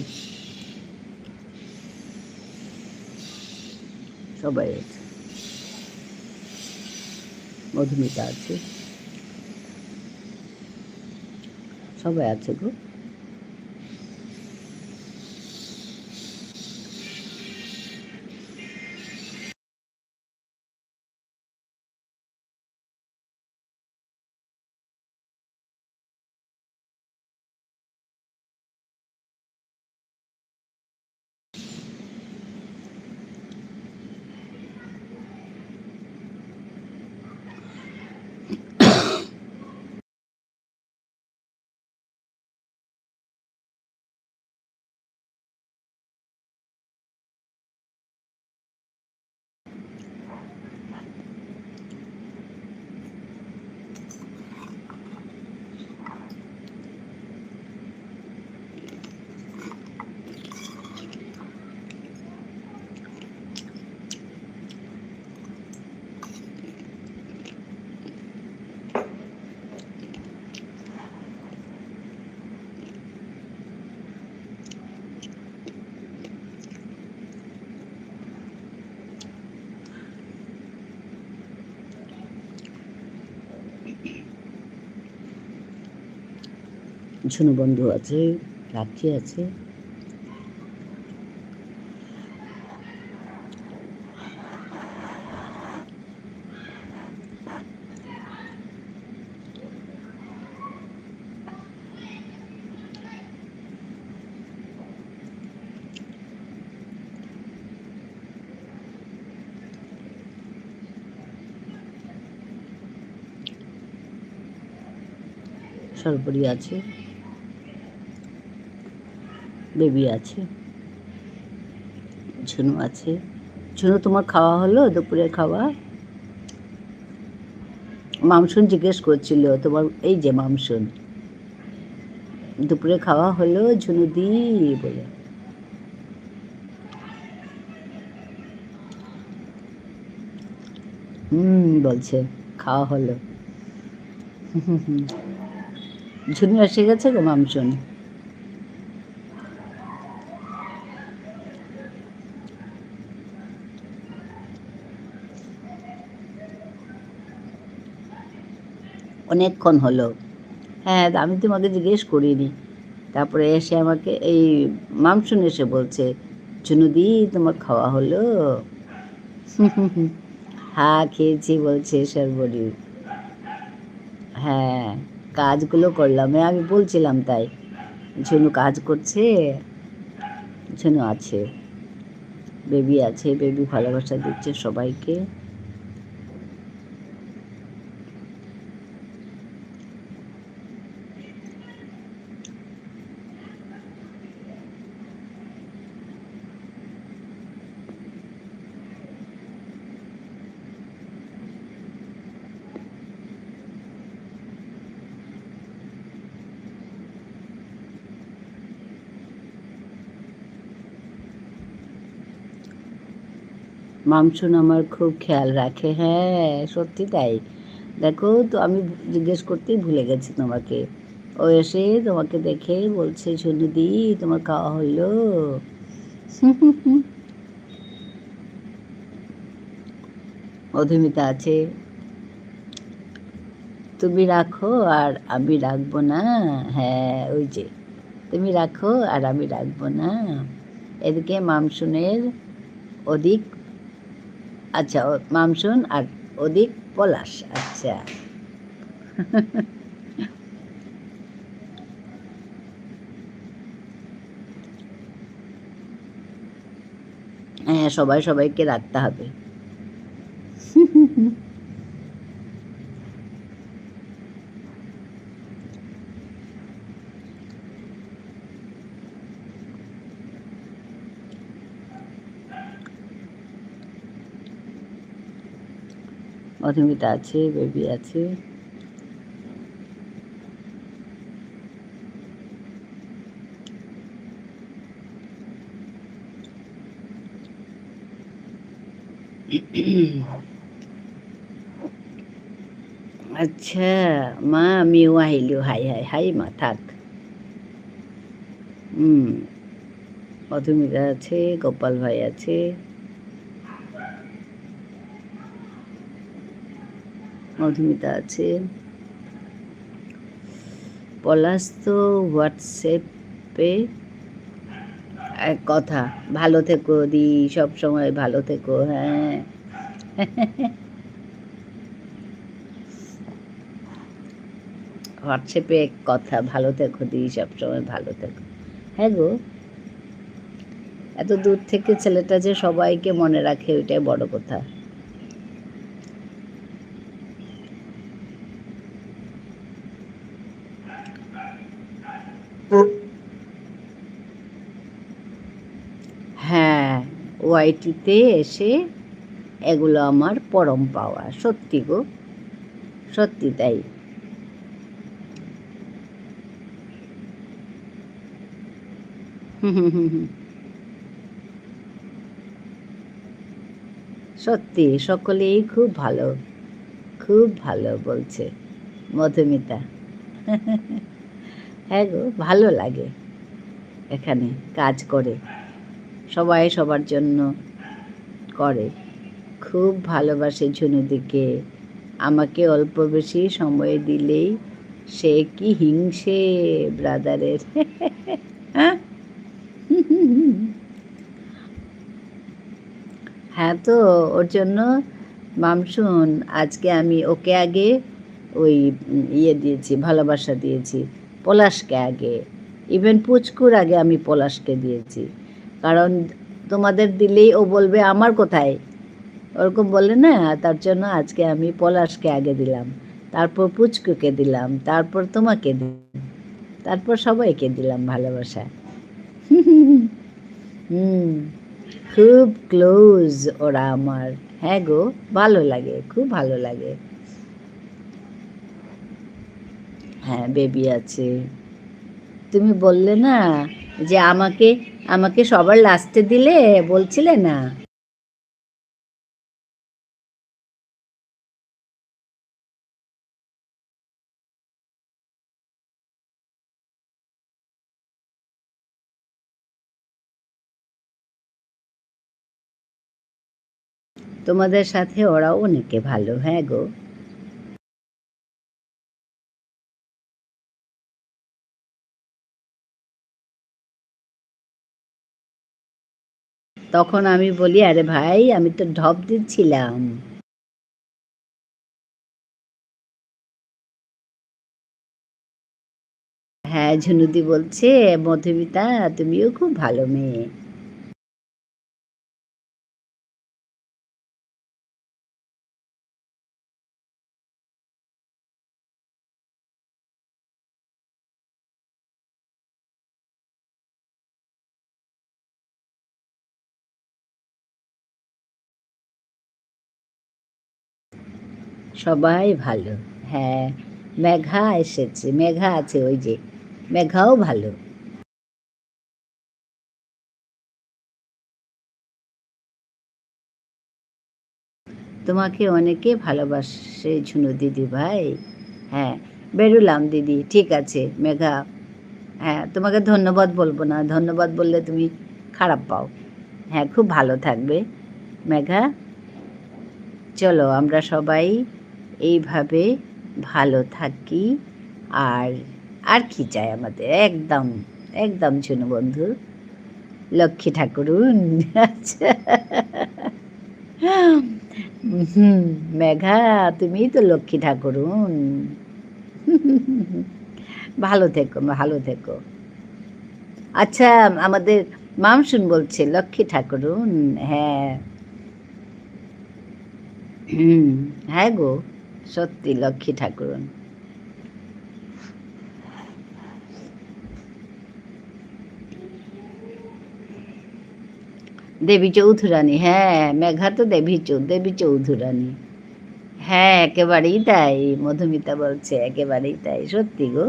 সবাই আছে, মধুমিতা আছে, সবাই আছে গো। ঝুনু বন্ধু আছে, রাখি আছে, সর্বরী আছে, বেবি আছে, ঝুনু আছে। ঝুনু, তোমার খাওয়া হলো? দুপুরের খাওয়া? মামসুন জিজ্ঞেস করছিল তোমার, এই যে মামসুন, দুপুরে খাওয়া হলো ঝুনু দি বলে। বলছে খাওয়া হলো। ঝুনু এসে গেছে গো মামসুন। অনেকক্ষণ হলো। হ্যাঁ, আমি তোমাকে জিজ্ঞেস করিনি। তারপরে এসে আমাকে এই মামসুন এসে বলছে, ঝুনুদি তোমার খাওয়া হলো? হ্যাঁ, খেয়েছি বলছে সর্বরী। হ্যাঁ, কাজগুলো করলাম, আমি বলছিলাম তাই। ঝুনু কাজ করছে, ঝুনু আছে, বেবি আছে, বেবি ভালোবাসা দিচ্ছে সবাইকে। মামসুন আমার খুব খেয়াল রাখে। হ্যাঁ, সত্যি তাই। দেখো তো, আমি জিজ্ঞেস করতেই ভুলে গেছি তোমাকে। ও এসে তোমাকে দেখে বলছে, ঝুনুদি তোমার খাওয়া হলো? মধুমিতা আছে, তুমি রাখো আর আমি রাখবো না। হ্যাঁ, ওই যে, তুমি রাখো আর আমি রাখবো না। এদিকে মামসুনের অধিক, আচ্ছা, মামসুন আর অধিক পলাশ। আচ্ছা। হ্যাঁ, সবাই সবাইকে রাখতে হবে। মধুমিতা আছে, বেবি আছে, আচ্ছা মা, আমিও আহিলো। হাই হাই হাই মা, থাক। হুম, মধুমিতা আছে, গোপাল ভাই আছে, মধুমিতা আছে, পলাশ তো হোয়াটসঅ্যাপে এক কথা, ভালো থেকো দি, সব সময় ভালো থেকো। হ্যাঁ, হোয়াটসঅ্যাপে এক কথা, ভালো থেকো দি, সব সময় ভালো থেকো। হ্যাঁ গো, এত দূর থেকে ছেলেটা যে সবাইকে মনে রাখে, ওইটাই বড় কথা। হ্যাঁ, ওআইটিতে এসে এগুলো আমার পরম পাওয়া, সত্যি গো, সত্যি তাই। সত্যি সকলেই খুব ভালো, খুব ভালো বলছে মধুমিতা। হ্যাঁ গো, ভালো লাগে এখানে কাজ করে, সবাই সবার জন্য করে, খুব ভালোবাসে ঝুনুদিকে। আমাকে অল্প বেশি সময় দিলেই সে কি হিংসে ব্রাদারের। হ্যাঁ, তো ওর জন্য মামশুন, আজকে আমি ওকে আগে ওই ইয়ে দিয়েছি, ভালোবাসা দিয়েছি পলাশকে আগে, ইভেন পুচকুর আগে আমি পলাশকে দিয়েছি। কারণ তোমাদের দিলেই ও বলবে আমার কোথায়, ওরকম বলে না, তার জন্য আজকে আমি পলাশকে আগে দিলাম, তারপর পুচকুকে দিলাম, তারপর তোমাকে দিলাম, তারপর সবাইকে দিলাম ভালোবাসা। হুম, খুব ক্লোজ ওরা আমার। হ্যাঁ গো, ভালো লাগে, খুব ভালো লাগে। হ্যাঁ, বেবি আছে। তুমি বললে না যে আমাকে আমাকে সবার লাস্টে দিলে, বলছিলে না? তোমাদের সাথে ওরাও অনেকে ভালো। হ্যাঁ গো, তখন আমি বলি আরে ভাই আমি তো ঢপ দিচ্ছিলাম। হ্যাঁ, ঝুনুদি বলছে মধুমিতা তুমিও খুব ভালো মেয়ে। সবাই ভালো। হ্যাঁ, মেঘা এসেছে, মেঘা আছে ওই যে, মেঘাও ভালো। তোমাকে অনেকে ভালোবাসে ঝুনু দিদি ভাই। হ্যাঁ, বেরোলাম দিদি, ঠিক আছে মেঘা। হ্যাঁ, তোমাকে ধন্যবাদ বলবো না, ধন্যবাদ বললে তুমি খারাপ পাও। হ্যাঁ, খুব ভালো থাকবে মেঘা। চলো আমরা সবাই এইভাবে ভালো থাকি। আর আর কি চাই আমাদের, একদম একদম ঝুনু বন্ধু, লক্ষ্মী ঠাকুরুন। আচ্ছা, হুম, মেঘা তুমিই তো লক্ষ্মী ঠাকুরুন। ভালো থেকো, ভালো থেকো। আচ্ছা, আমাদের মামশুন বলছে লক্ষ্মী ঠাকুরুন। হ্যাঁ, হুম, হ্যাঁ গো, সত্যি লক্ষ্মী ঠাকুরুন। দেবী চৌধুরানী, হ্যাঁ, মেঘা তো দেবী চৌধুরানী। হ্যাঁ, একেবারেই তাই, মধুমিতা বলছে একেবারেই তাই, সত্যি গো।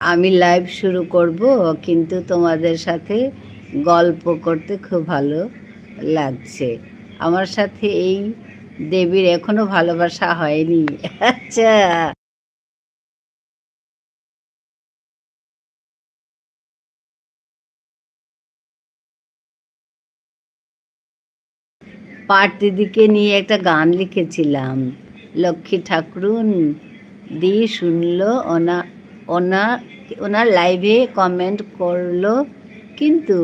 আমি লাইভ শুরু করব, কিন্তু তোমাদের সাথে গল্প করতে খুব ভালো লাগছে। আমার সাথে এই দেবীর এখনো ভালোবাসা হয়নি। আচ্ছা, পাঠ দিদিকে নিয়ে একটা গান লিখেছিলাম। লক্ষ্মী ঠাকুরুন দি শুনলো, ওনার ওনার লাইভে কমেন্ট করলো, কিন্তু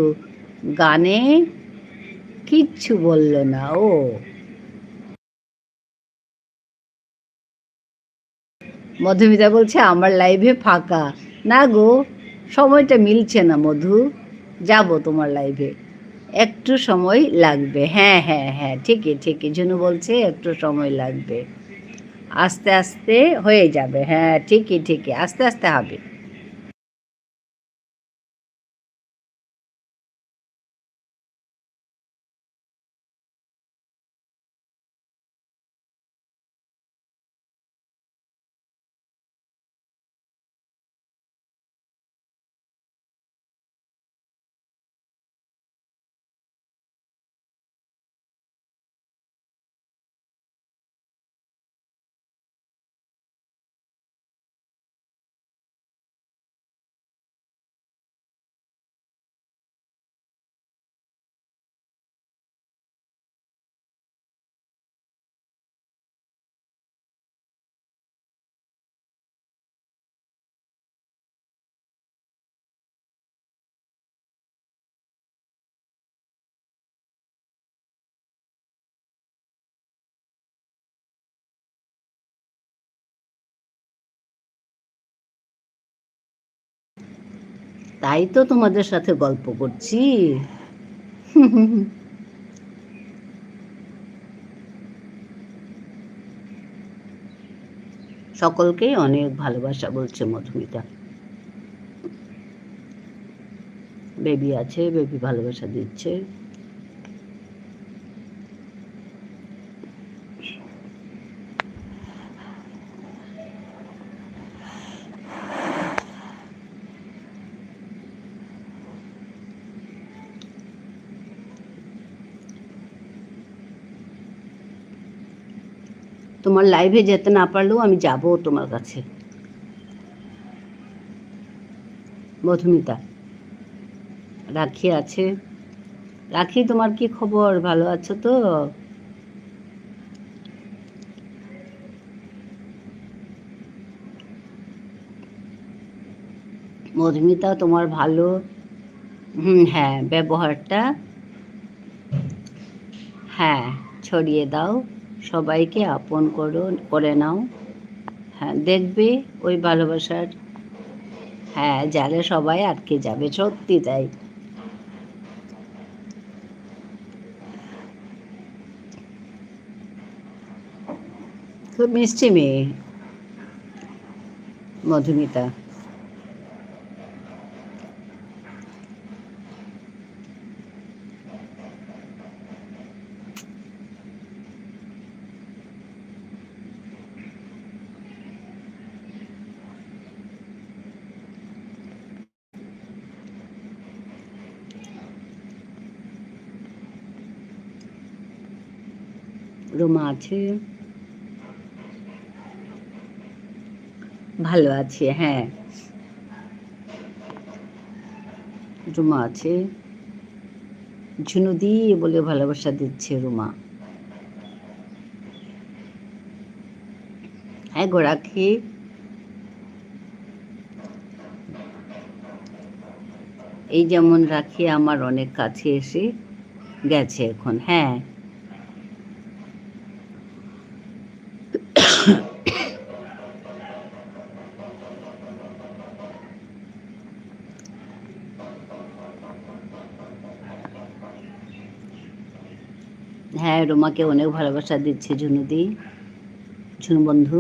গানে কিচ্ছু বললো না ও। মধুমিতা বলছে আমার লাইভে ফাঁকা। না গো, সময়টা মিলছে না মধু, যাব তোমার লাইভে, একটু সময় লাগবে। হ্যাঁ হ্যাঁ হ্যাঁ, ঠিকই ঠিকই, ঝুনু বলছে একটু সময় লাগবে, আস্তে আস্তে হয়ে যাবে। হ্যাঁ ঠিকই ঠিকই, আস্তে আস্তে হবে। তাই তো তোমাদের সাথে গল্প করছি। সকলকেই অনেক ভালোবাসা বলছে মধুমিতা। বেবি আছে, বেবি ভালোবাসা দিচ্ছে। তোমার লাইভে যেতে না পারলেও আমি যাব তোমার কাছে মধুমিতা। রাখি আছে। রাখি, তোমার কি খবর, ভালো আছো তো? মধুমিতা তোমার ভালো, হ্যাঁ, ব্যবহারটা হ্যাঁ ছড়িয়ে দাও, সবাইকে আপন করে নাও। হ্যাঁ দেখবে ওই ভালোবাসার, হ্যাঁ জালে সবাই আটকে যাবে, সত্যি তাই। খুব মিষ্টি মেয়ে মধুমিতা। রোমা আছে, ভালো আছে, হ্যাঁ। রুমা আছে, ঝুনুদি বলে ভালোবাসা দিচ্ছে রুমা। হ্যাঁ গো রাখি, এই যেমন রাখি আমার অনেক কাছে এসে গেছে এখন। হ্যাঁ হ্যাঁ, রোমাকে অনেক ভালোবাসা দিচ্ছে ঝুনুদি, ঝুনু বন্ধু।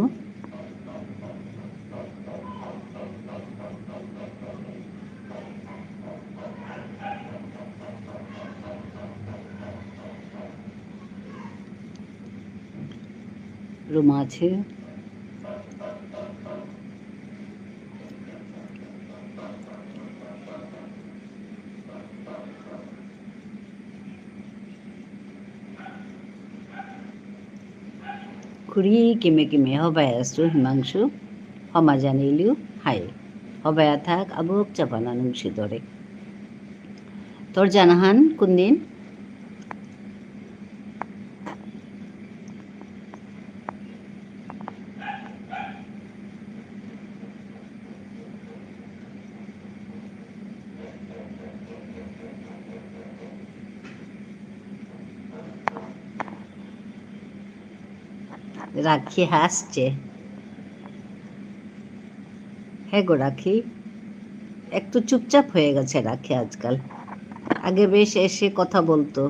রোমা আছে, খুৰী কিমে কিমে হবাই আছোঁ হিমাংশু ক্ষমা জানিলোঁ হাই হবায়া থাক আবুক চাপানা নুংসি দৰে তোৰ জানাহান কোনদিন রাখি হাসছে হ্যাঁ গো রাখি একটু চুপচাপ হয়ে গেছে রাখি আজকাল আগে বেশ এসে কথা বলতো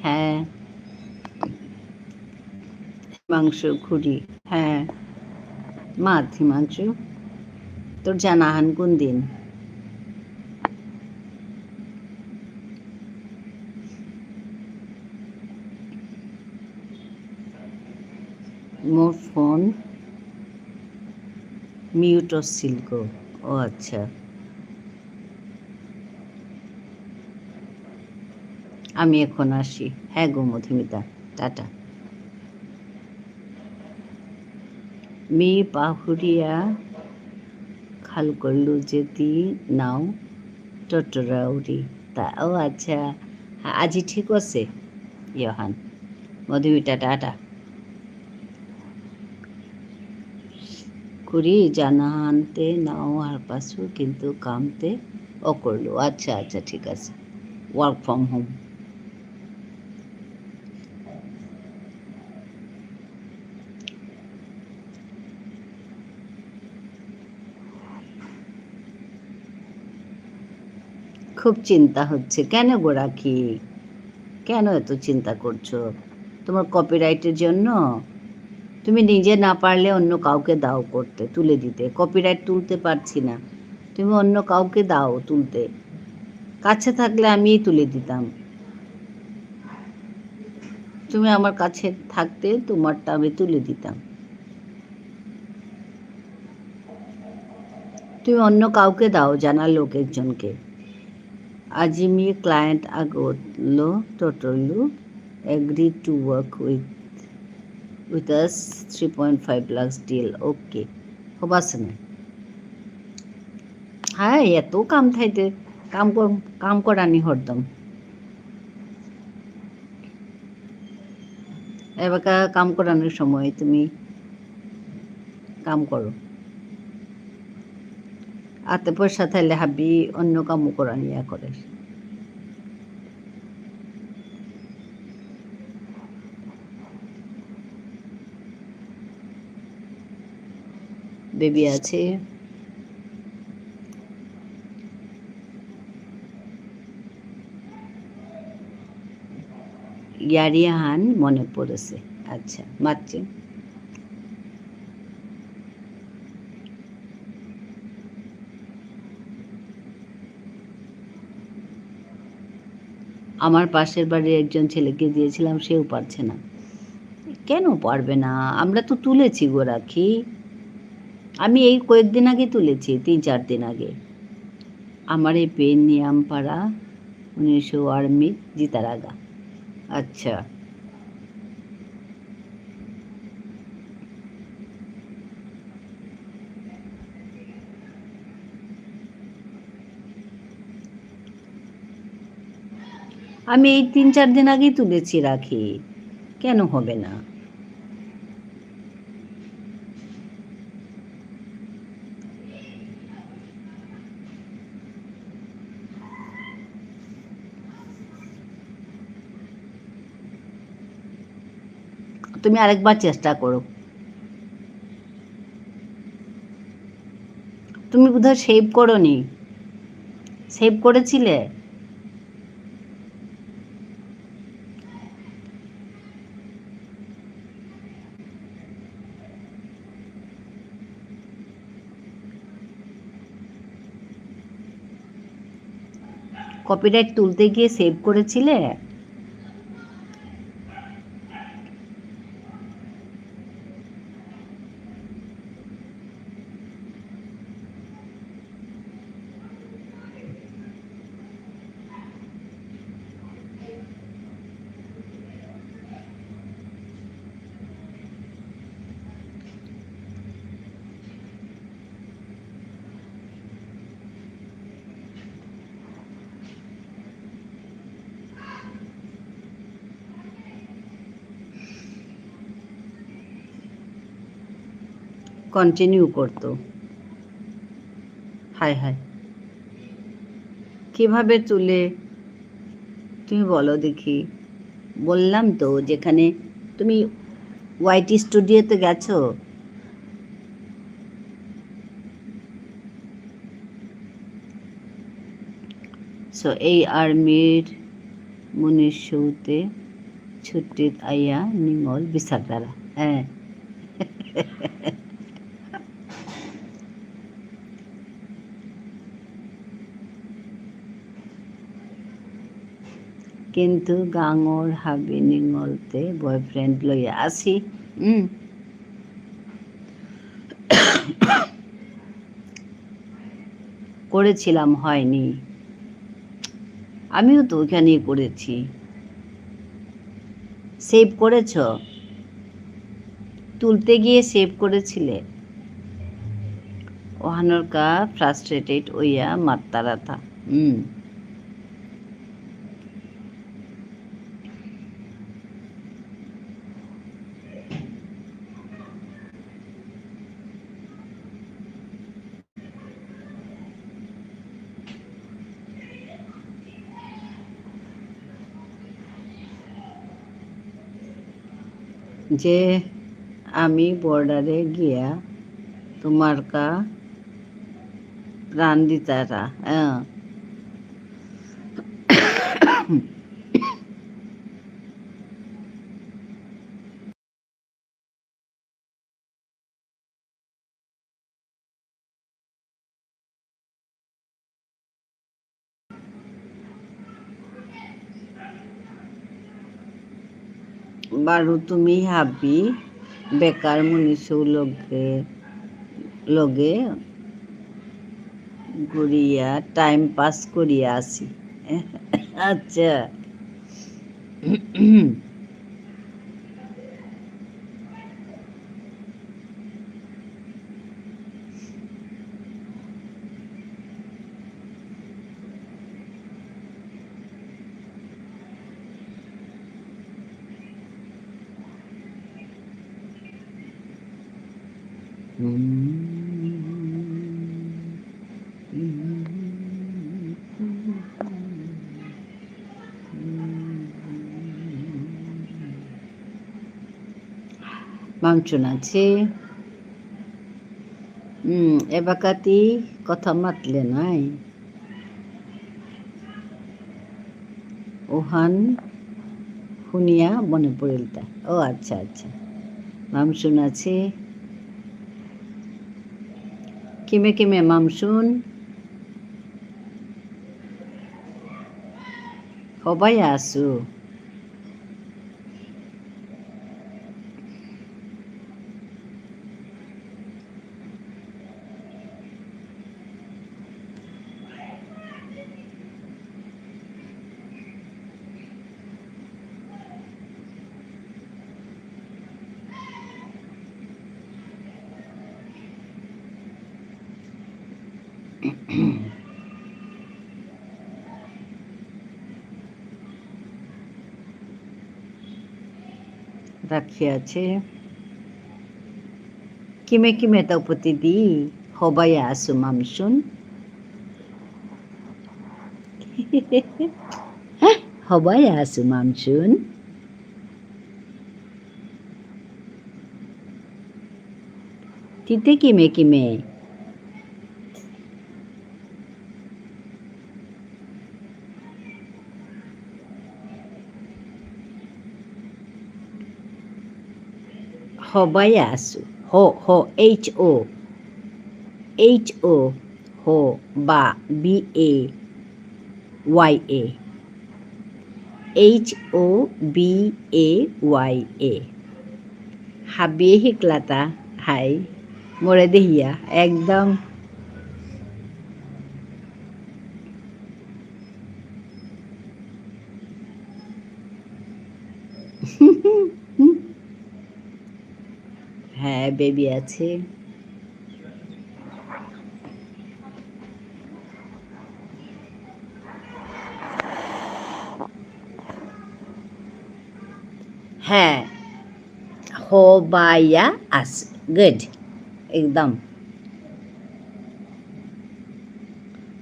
হ্যাঁ হিমাংশু খুঁড়ি হ্যাঁ মাত হিমাংশু তোর জানাহান কোন দিন মোর ফোন মিউট হচ্ছিল গো ও আচ্ছা আমি এখন আসি হ্যাঁ গো মধুমিতা টাটা মি পাহুরিয়া খাল করলু যেতি নাও টটরাউরি তা ও আচ্ছা আজি ঠিক আছে ইহান মধুমিতা টাটা খুরি জানাহানতে নাও আর পাশু কিন্তু কামতে ও করলো আচ্ছা আচ্ছা ঠিক আছে ওয়ার্ক ফ্রম হোম খুব চিন্তা হচ্ছে কেন গো রাখি কেন এত চিন্তা করছো তোমার কপিরাইটের জন্য তুমি নিজে না পারলে অন্য কাউকে দাও করতে তুলে দিতে কপিরাইট তুলতে পারছি না তুমি অন্য কাউকে দাও তুলতে কাছে থাকলে আমিই তুলে দিতাম তুমি আমার কাছে থাকতে তোমারটা আমি তুলে দিতাম তুমি অন্য কাউকে দাও জানা লোক একজনকে আজি मी ক্লায়েন্ট আগলো totally agree to work with us 3.5 lakhs deal okay হবাসনে হ্যাঁ এত কাম থাইতে কাম করানি হরদম এবার কাম করানোর সময় তুমি কাম করো আতে পয়সা থাইলে হাবি অন্য কামও করানিয়া করে বেবি আছে ইয়ারিয়াহান মনে পড়েছে আচ্ছা মাতছে আমার পাশের বাড়ির একজন ছেলেকে দিয়েছিলাম সেও পারছে না কেন পারবে না আমরা তো তুলেছি গো রাখি আমি এই কয়েকদিন আগে তুলেছি 3-4 দিন আগে আমার এই পেন নিয়ামপাড়া 1900 আর্মি জিতারাগা আচ্ছা আমি এই 3-4 দিন আগেই তুলেছি রাখি কেন হবে না তুমি আরেকবার চেষ্টা করো তুমি বোধহয় সেভ করোনি সেভ করেছিলে কপিরাইট তুলতে গিয়ে সেভ করেছিলে কন্টিনিউ করতো। হায় হায়, কিভাবে তুলে তুমি বলো দেখি। বললাম তো যেখানে তুমি ওয়াইটি স্টুডিওতে গেছো, সো এই আর্মির মুনিশৌতে ছুটিত আইয়া নিমল বিচার দ্বারা। হ্যাঁ, কিন্তু গাঙর হাবি নিঙলতে বয়ফ্রেন্ড লইয়া আসি। করেছিলাম, হয়নি। আমিও তো ওখানেই করেছি। সেভ করেছ? তুলতে গিয়ে সেভ করেছিলে? ওহানরকা ফ্রাস্ট্রেটেড ওইয়া মাত্তারাথা। যে আমি বর্ডারে গিয়া তোমার কা প্রাণ দিতারা। হ্যাঁ, বারু তুমি হাবি বেকার মনীষৌ লগে ঘুরিয়া টাইম পাস করিয়া আসি। আচ্ছা, মাংচুন আছে। এবাকাতি কথা মাতলে নাই। ওহান শুনিয়া মনে পড়িল তা। ও আচ্ছা আচ্ছা, মামসুন আছে। কিমে কিমে মামসুন সবাই আছো। রাখি আছে। কিমে কিমে তাপতি দি সবাই আছো মামসুন। সবাই আছো মামসুন। তিতে কিমে কিমে সবাই আছো। হ এইচ ও হ বা BAYA HOBAYA হাবিয়ে শিকলাতা। হাই মরে দেহিয়া একদম। হ্যাঁ, বেবি আছে। হ্যাঁ, হবাইয়া আছে। গুড। একদম,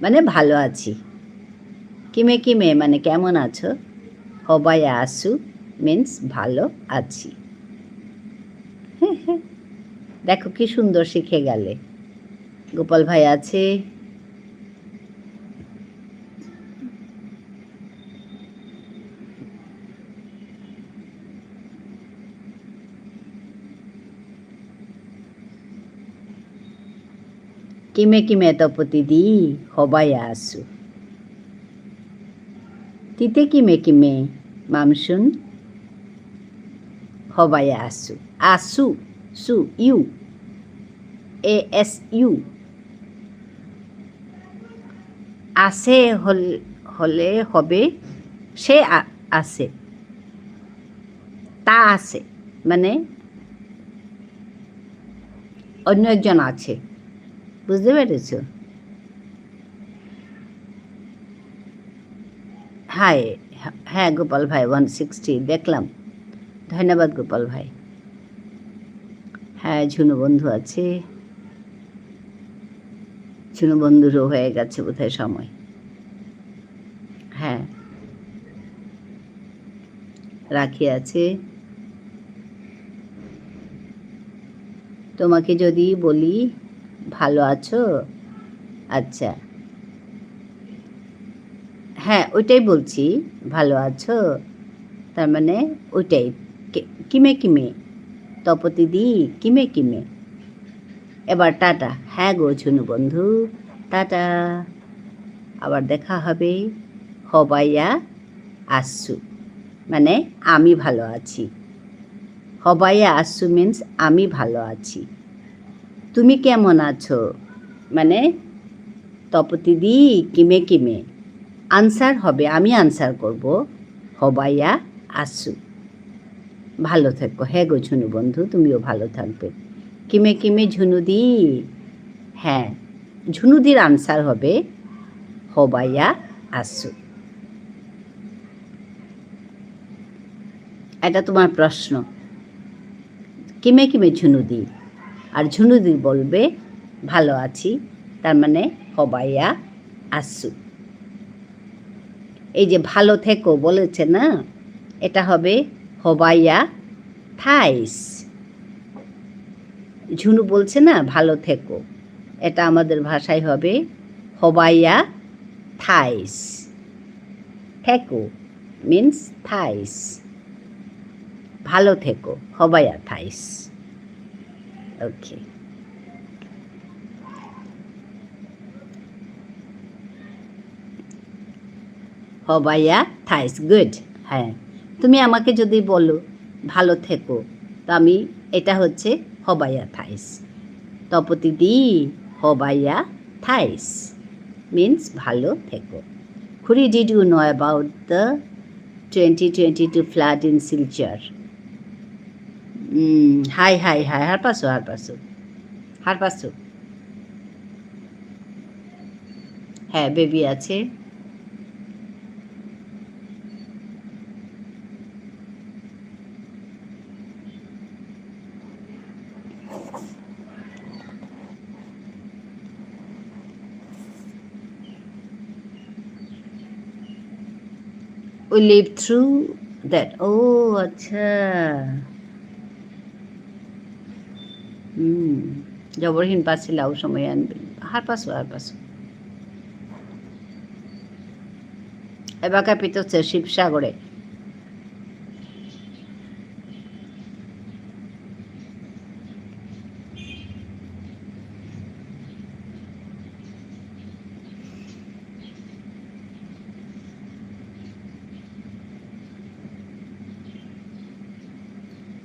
মানে ভালো আছি। কিমে কিমে মানে কেমন আছো? হবায়া আসু মিন্স ভালো আছি। দেখো কি সুন্দর শিখে গেলে। গোপাল ভাই আছে। কিমে কিমে তপতি দি হবায়া আসু। তিতে কিমে কিমে মামসুন হবায়া আসু। আসু সু ইউ ASU। আছে হলে হবে সে আছে, তা আছে মানে অন্য একজন আছে। বুঝতে পেরেছ? হাই, হ্যাঁ গোপাল ভাই 160 দেখলাম। ধন্যবাদ গোপাল ভাই। হ্যাঁ ঝুনু বন্ধু আছে। ঝুনু বন্ধুরও হয়ে গেছে বোধহয় সময়। হ্যাঁ, রাখি আছে। তোমাকে যদি বলি ভালো আছো, আচ্ছা হ্যাঁ ওইটাই বলছি, ভালো আছো তার মানে ওইটাই। কিমে কিমে তপতি দি কিমে কিমে। এবার টাটা। হ্যাঁ গো ঝুনু বন্ধু, টাটা। আবার দেখা হবে। হবাইয়া আসু মানে আমি ভালো আছি। হবাইয়া আসু মিন্স আমি ভালো আছি। তুমি কেমন আছো মানে তপতি দি কিমে কিমে। আনসার হবে আমি আনসার করব হবাইয়া আসু। ভালো থেকো। হ্যাঁ গো ঝুনু বন্ধু, তুমিও ভালো থাকবে। কিমে কিমে ঝুনুদি। হ্যাঁ, ঝুনুদির আনসার হবে হবাইয়া আসু। এটা তোমার প্রশ্ন। কিমে কিমে ঝুনুদি, আর ঝুনুদি বলবে ভালো আছি, তার মানে হবাইয়া আসু। এই যে ভালো থেকো বলেছে না, এটা হবে হবাইয়া থাইস। ঝুনু বলছে না ভালো থেকো, এটা আমাদের ভাষায় হবে হবাইয়া থাইস। থেকো মিন্স থাইস, ভালো থেকো হবাইয়া থাইস। ওকে, হবাইয়া থাইস গুড। হ্যাঁ, তুমি আমাকে যদি বলো ভালো থেকো, তো আমি এটা হচ্ছে হবাইয়া থাইস। তপতি দি হবাইয়া থাইস মিন্স ভালো থেকো। Khuri, did you know about the 2022 flood in Silchar? Hi hi hi, হারপাসো হারপাসো হারপাসো। হ্যাঁ বেবি আছে। We lived through that. ও আচ্ছা, জবরহীন পাচ্ছিলাও সময় আনবে। হারপাসো হারপাসো। এবার কাপিত হচ্ছে শিবসাগরে।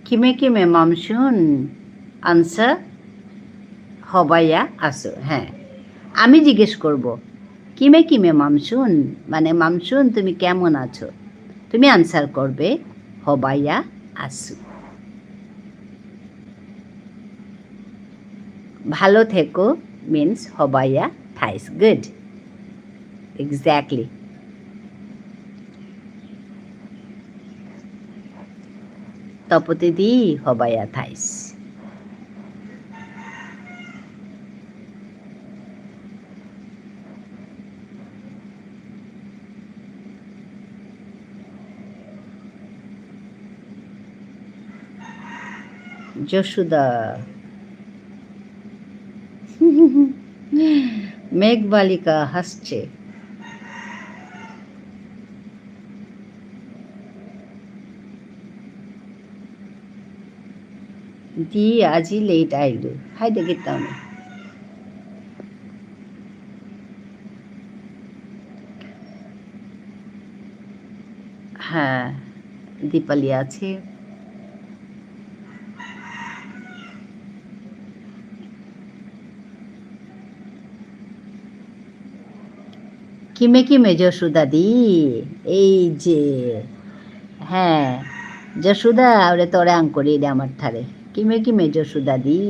কিমে কিমে মামসুন আনসার হবাইয়া আসো। হ্যাঁ, আমি জিজ্ঞেস করব কিমে কিমে মামসুন মানে মামসুন তুমি কেমন আছো, তুমি আনসার করবে হবাইয়া আসু। ভালো থেকো মিন্স হবাইয়া থাইস গুড। এক্স্যাক্টলি। তপতি দি হবাইয়া থাইস। যশোদা, মেঘবালিকা হাসছে। দি আজি লেট আইলো, হাই দেখিতাম। হ্যাঁ, দীপালি আছে। কিমে কিমে যশোদা দি, এই যে হ্যাঁ যশোদা ওরে তোরে আং করি দে আমার ধারে। কিমে কিমে যশোদা দি।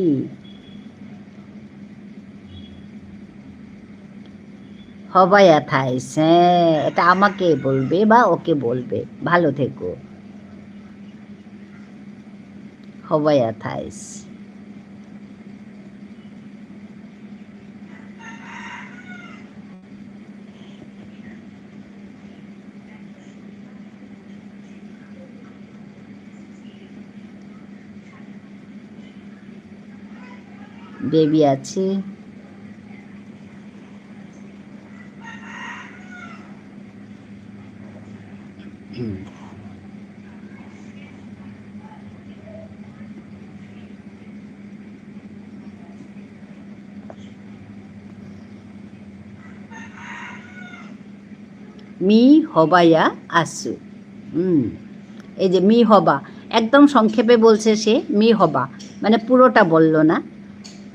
হবাইয়া থাইস, হ্যাঁ এটা আমাকে বলবে বা ওকে বলবে। ভালো থেকো। হবাইয়া থাইস। বেবি আছে। মি হবাইয়া আসু। এই যে মি হবা একদম সংক্ষেপে বলছে সে। মি হবা মানে পুরোটা বলল না,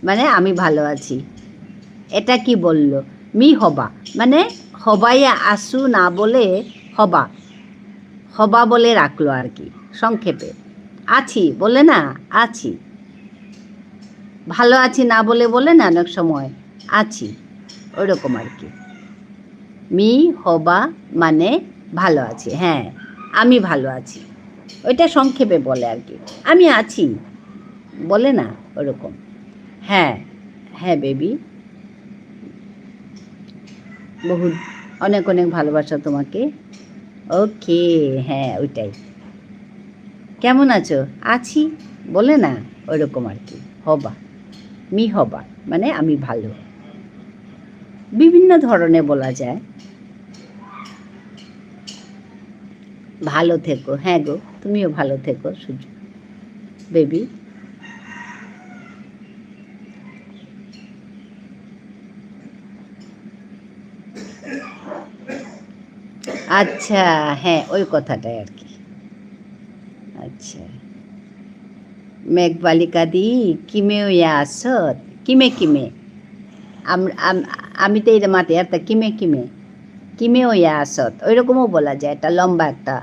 মানে আমি ভালো আছি। এটা কি বলল? মি হবা মানে হবাইয়া আসু না বলে হবা, হবা বলে রাখলো আর কি সংক্ষেপে। আছি বলে না, আছি। ভালো আছি না বলে বলে না অনেক সময় আছি, ওইরকম আর কি। মি হবা মানে ভালো আছি, হ্যাঁ আমি ভালো আছি, ওইটা সংক্ষেপে বলে আর কি। আমি আছি বলে না ওরকম। হ্যাঁ হ্যাঁ বেবি, বহু অনেক অনেক ভালোবাসা তোমাকে। ওকে, হ্যাঁ ওইটাই। কেমন আছো? আছি বলে না ওইরকম আর কি। হবা, মি হবা মানে আমি ভালো। বিভিন্ন ধরনের বলা যায়। ভালো থেকো, হ্যাঁ গো তুমিও ভালো থেকো সূর্য বেবি। আচ্ছা, হ্যাঁ ওই কথাটাই আর কি। আচ্ছা, মেঘবালিকা দি কিমে ইয়া আসত, কিমে কিমে আমি তো এটা মাতে আর তা কিমে কিমে, কিমেও ইয়া আসত ওইরকমও বলা যায়। এটা লম্বা একটা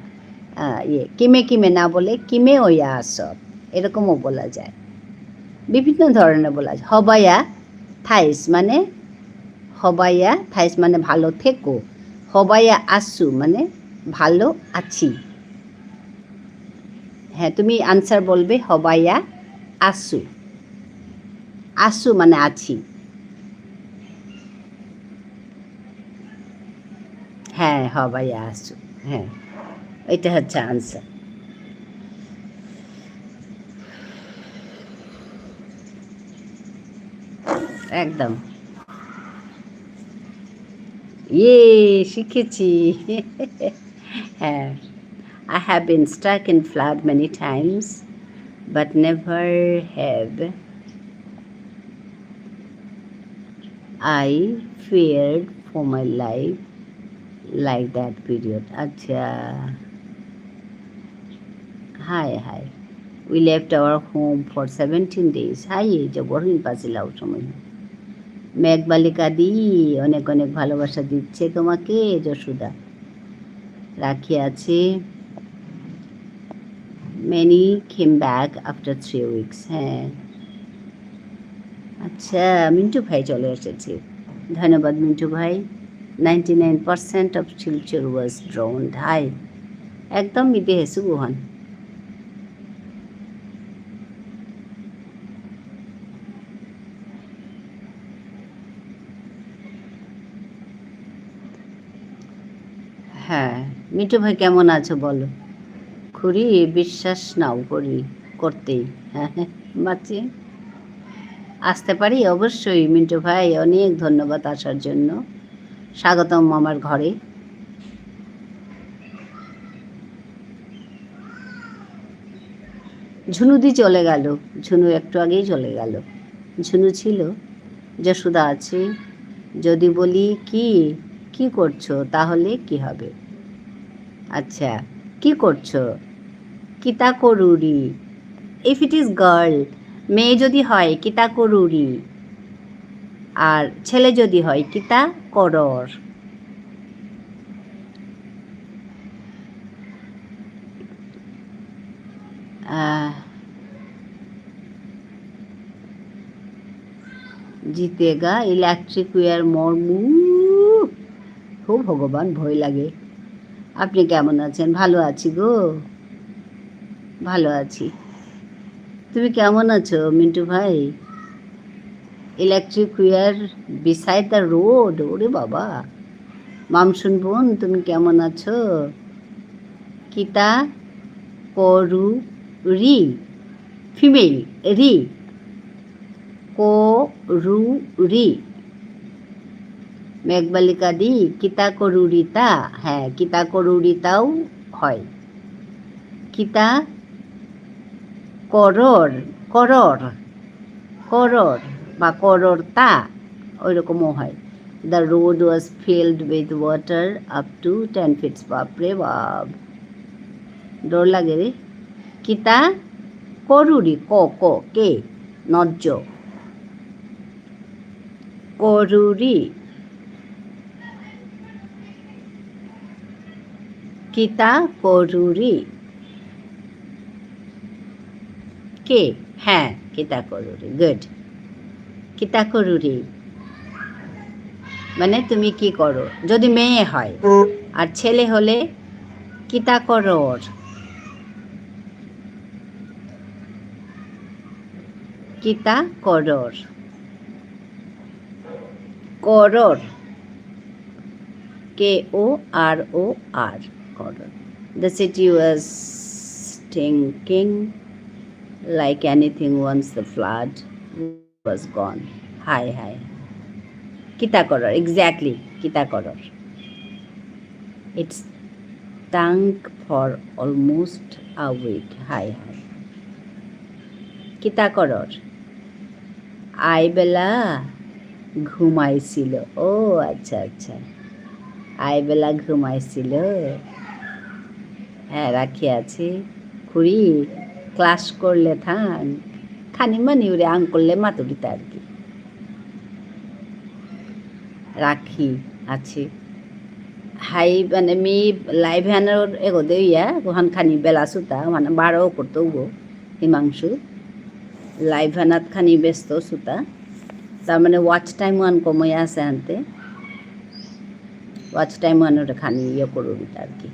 ইয়ে। কিমে কিমে না বলে কিমেও ইয়া আসত এরকমও বলা যায়। বিভিন্ন ধরনের বলা যায়। হবাইয়া থাইস মানে, হবাইয়া থাইস মানে ভালো থেকো। হবাইয়া আসু মানে ভালো আছি। হ্যাঁ তুমি আনসার বলবে হবাইয়া আসু। আসু মানে আছি। হ্যাঁ হবাইয়া আসু, হ্যাঁ এটা হচ্ছে আনসার। একদম। ইয়ে শিখেছি। হ্যাঁ, I have been stuck in flood many times, but never have I feared for my life like that period. আচ্ছা, hi. We left our home for 17 days. Hi, এই যে বড়ই পাছিলাম সময়। মেঘবালিকা দি অনেক অনেক ভালোবাসা দিচ্ছে তোমাকে যশোদা। রাখি আছে। Many came back after 3 weeks. হ্যাঁ আচ্ছা, মিন্টু ভাই চলে এসেছে। ধন্যবাদ মিন্টু ভাই। 99% of Silchar was drowned. হাই একদম মিটে হেসু গুহান। হ্যাঁ মিন্টু ভাই কেমন আছো বলো। খুরি বিশ্বাস নাও করি। করতেই। হ্যাঁ হ্যাঁ, বাচ্চি আসতে পারি অবশ্যই। মিন্টু ভাই অনেক ধন্যবাদ আসার জন্য। স্বাগতম আমার ঘরে। ঝুনুদি চলে গেল, ঝুনু একটু আগেই চলে গেল। ঝুনু ছিল, যশোদা আছে। যদি বলি কি কি করছো তাহলে কি হবে? আচ্ছা, কি করছো? কিতা করুরি। ইফ ইট ইজ গার্ল, মেয়ে যদি হয় কিতা করুরি, আর ছেলে যদি হয় কিতা করর। জিতেগা ইলেকট্রিক ওয়ার মর্মু। ও ভগবান, ভয় লাগে। আপনি কেমন আছেন? ভালো আছি গো, ভালো আছি। তুমি কেমন আছো মিন্টু ভাই? Electric wire beside the road, ওরে বাবা। মামসুন বোন তুমি কেমন আছো? কিতা করু রি, ফিমেল রি, করু রি। মেঘবালিকা দি কিতা করুরিতা, হ্যাঁ কিতা করুরিতাও হয়। কিতা করর, করর, করর বা কররতা ওই রকমও হয়। The road was filled with water up to 10 feet। বাপরে বাপ, ডর লাগে রে। কিতা করুরি, ক ক কে, নজ্জ, করুরি। কিতা করুরি, কে, হ্যাঁ কিতা করুরি, গুড। কিতা করুরি মানে তুমি কি করো, যদি মেয়ে হয়। আর ছেলে হলে কিতা করর, কিতা করর, করর, K-O-R-O-R, করর। The city was stinking like anything once the flood was gone. Hi, hi. কিতা করর, exactly, কিতা করর। It stunk for almost a week. Hi, hi. কিতা করর, আইবেলা ঘুমাইছিল। ও আচ্ছা আচ্ছা, আইবেলা ঘুমাইছিল। হ্যাঁ রাখি আছে। খুড়ি ক্লাস করলে থান খানি মানি ওরে আং করলে মাতুরিতা আর কি। রাখি আছে। হাই মানে মি লাইভ হ্যানোর এগোদে ইয়া ওখান খানি বেলা সুতা মানে বারো করতো গো হিমাংশু। লাইভ হ্যানাত খানি ব্যস্ত সুতা, তার মানে ওয়াচ টাইম ওয়ান কমই আছে আনতে। ওয়াচ টাইম ওয়ানোর খানি ইয়ে করুন আর কি।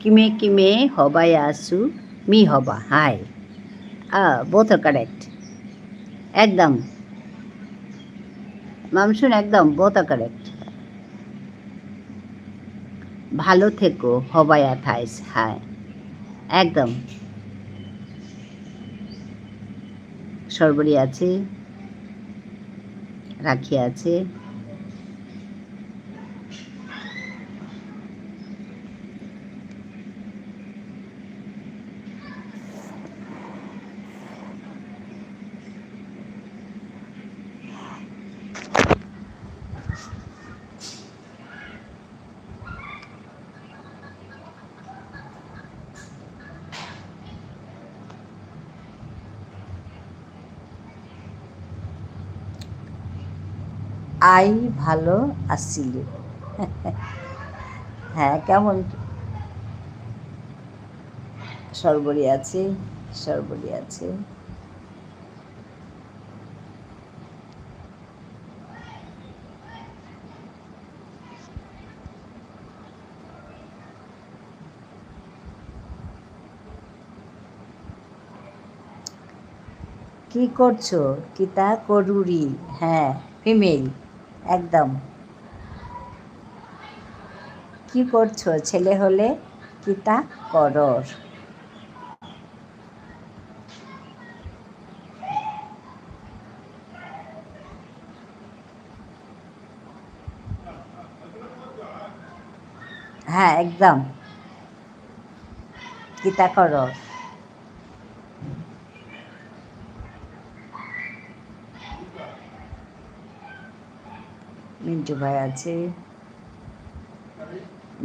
কিমে কিমে হবাই আসু মি হবা, হাই। বোথ আর কারেক্ট, একদম মামসুন, একদম বোথ আর কারেক্ট। ভালো থেকো হবায়া থাইস, হ্যাঁ একদম। সর্বরি আছে, রাখি আছে। আই ভালো আসছিলি। হ্যাঁ, কেমন? সর্বরি আছে, সর্বরি আছে। কি করছো? কিতা করুরি? হ্যাঁ, ফিমেল একদম। কি করছো? ছেলে হলে কিতা করর? হ্যাঁ, একদম। কিতা করর? মিন্টু ভাই আছে।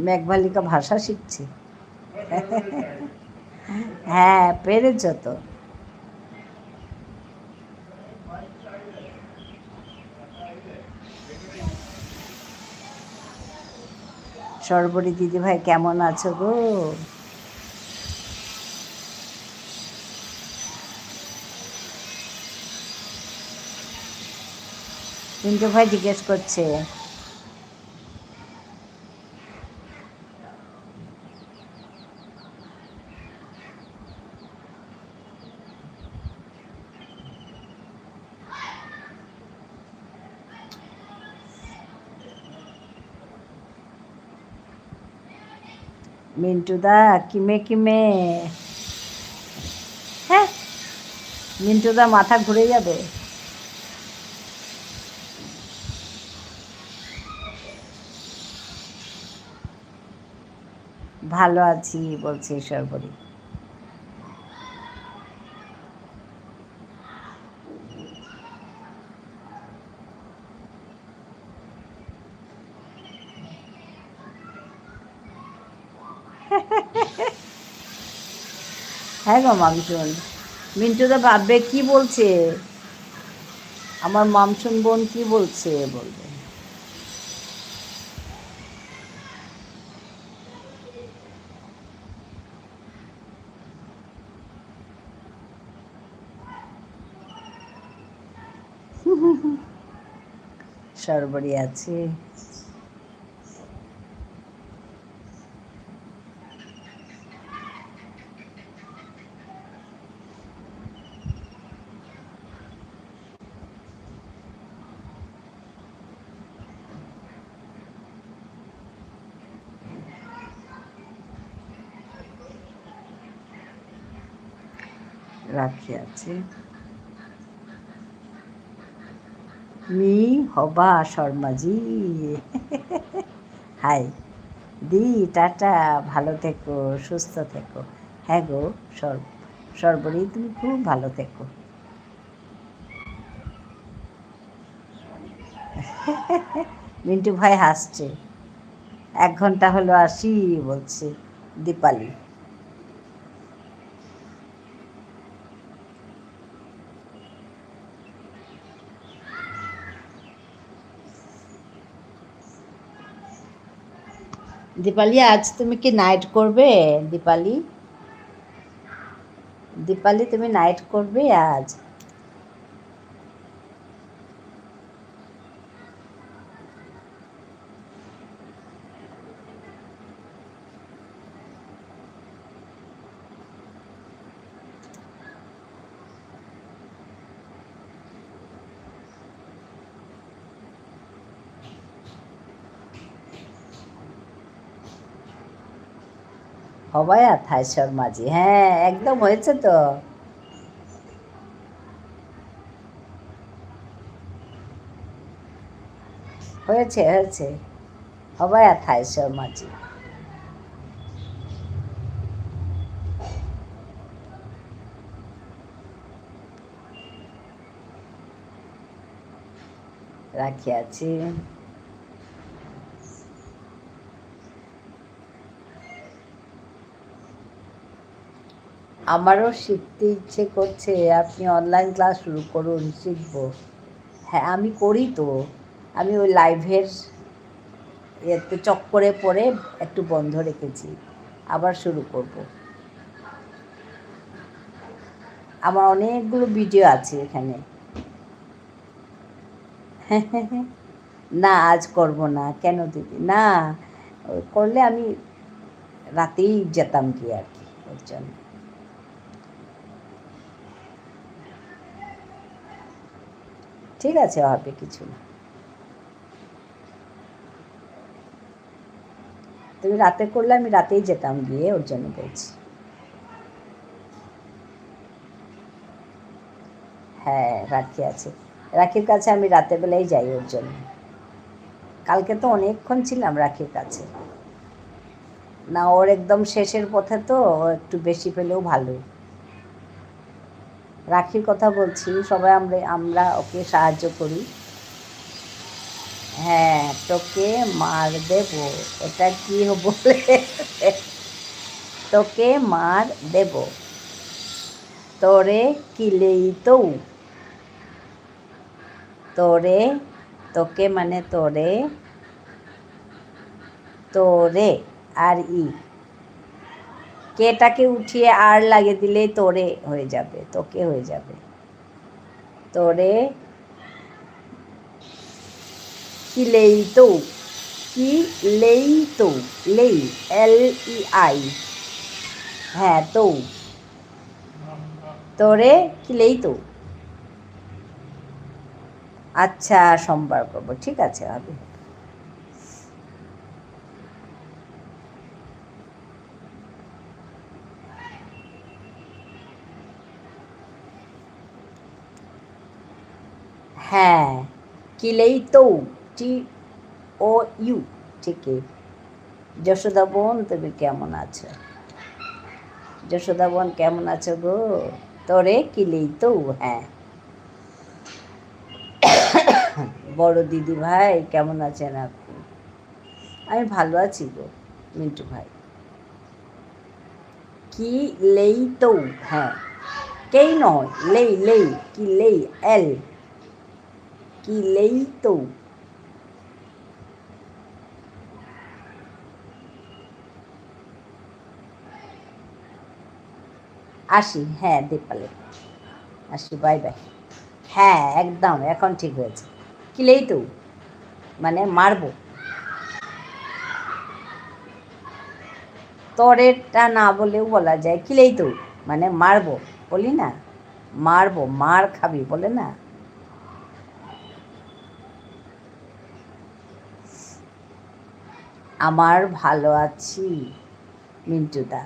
মেঘবালিকা ভাষা শিখছে। হ্যাঁ, পেরেছ তো। সর্বরী দিদিভাই কেমন আছো গো? মিন্টু ভাই জিজ্ঞেস করছে। মিন্টুদা কিমে কিমে। হ্যাঁ, মিন্টুদা মাথা ঘুরে যাবে। ভালো আছি বলছে সর্বরী। হ্যাঁ গো মামসুন, মিন্টুদা ভাববে কি বলছে, আমার মামসুন বোন কি বলছে বলবে। সর্বরী আছে। রাখি আছে। মি হবা শর্মাজি। হাই দি, টাটা, ভালো থেকো, সুস্থ থেকো। হ্যাঁ গো সর্বরী, তুমি খুব ভালো থেকো। মিন্টু ভাই হাসছে। 1 ঘন্টা হলো আসি বলছে দীপালি। দীপালি আজ তুমি কি নাইট করবে? দীপালি, দীপালি তুমি নাইট করবে আজ? হবায়া থাই শর্মাজি, হ্যাঁ একদম হয়েছে তো। হয়েছে হয়েছে, হবায়া থাই শর্মাজি। রাখি আছে। আমারও শিখতে ইচ্ছে করছে, আপনি অনলাইন ক্লাস শুরু করুন, শিখবো। হ্যাঁ আমি করি তো, আমি ওই লাইভের এতে চক্করে পড়ে একটু বন্ধ রেখেছি, আবার শুরু করব। আমার অনেকগুলো ভিডিও আছে এখানে। না, আজ করব না। কেন দিদি? না, করলে আমি রাতেই যেতাম কি আর কি, ওর জন্য। ঠিক আছে, হবে কিছু না। তুমি রাতে করলে আমি রাতেই যেতাম গিয়ে, ওর জন্য বলছি। হ্যাঁ, রাখি আছে। রাখির কাছে আমি রাতের বেলায় যাই ওর জন্য। কালকে তো অনেকক্ষণ ছিলাম রাখির কাছে। না, ওর একদম শেষের পথে তো, একটু বেশি পেলেও ভালো। রাখির কথা বলছি, সবাই আমরা ওকে সাহায্য করি। হ্যাঁ, তোকে মার দেব, এটা কি বলে? তোকে মার দেব, তোরে কিলেই তো। তোরে, তোকে মানে তোরে, তোরে আর কেটাকে উঠিয়ে আর লাগিয়ে দিলেই তোরে হয়ে যাবে, তোকে হয়ে যাবে। তোরে কিলেই তো, কিলেই তো, লেই, LEI, হ্যাঁ তো, তোরে কিলেই তো। আচ্ছা, সোমবার করবো, ঠিক আছে, হবে। হ্যাঁ, কিলেই তো, TOU, ঠিকই। যশোদা বোন, তুমি কেমন আছো? যশোদা বোন কেমন আছো গো? তোরে কিলেই তো, হ্যাঁ। বড় দিদি ভাই কেমন আছেন আপনি? আমি ভালো আছি গো মিন্টু ভাই। কি লেই তো, হ্যাঁ, কেই নয়, লেই, লেই, কি লেই, L, কি লেই তো। আসি, হ্যাঁ দীপালি, আসি, বাই বাই। হ্যাঁ একদম, এখন ঠিক হয়েছে। কিলেই তো মানে মারবো। তরেরটা না বলেও বলা যায়, কিলেই তো মানে মারবো, বলি না, মারবো, মার খাবি বলে না। আমার ভালো আছি মিন্টুদা,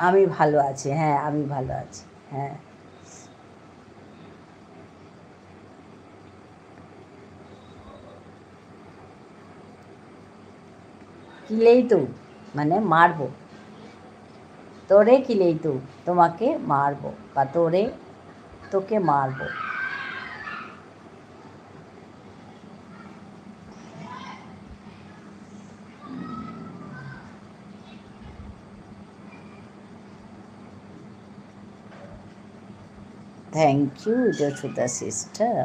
আমি ভালো আছি, হ্যাঁ আমি ভালো আছি, হ্যাঁ। কিলেই তো মানে মারবো, তোরে কিলেই তো, তোমাকে মারবো, বা তোরে, তোকে মারবো। Thank you Yashoda sister.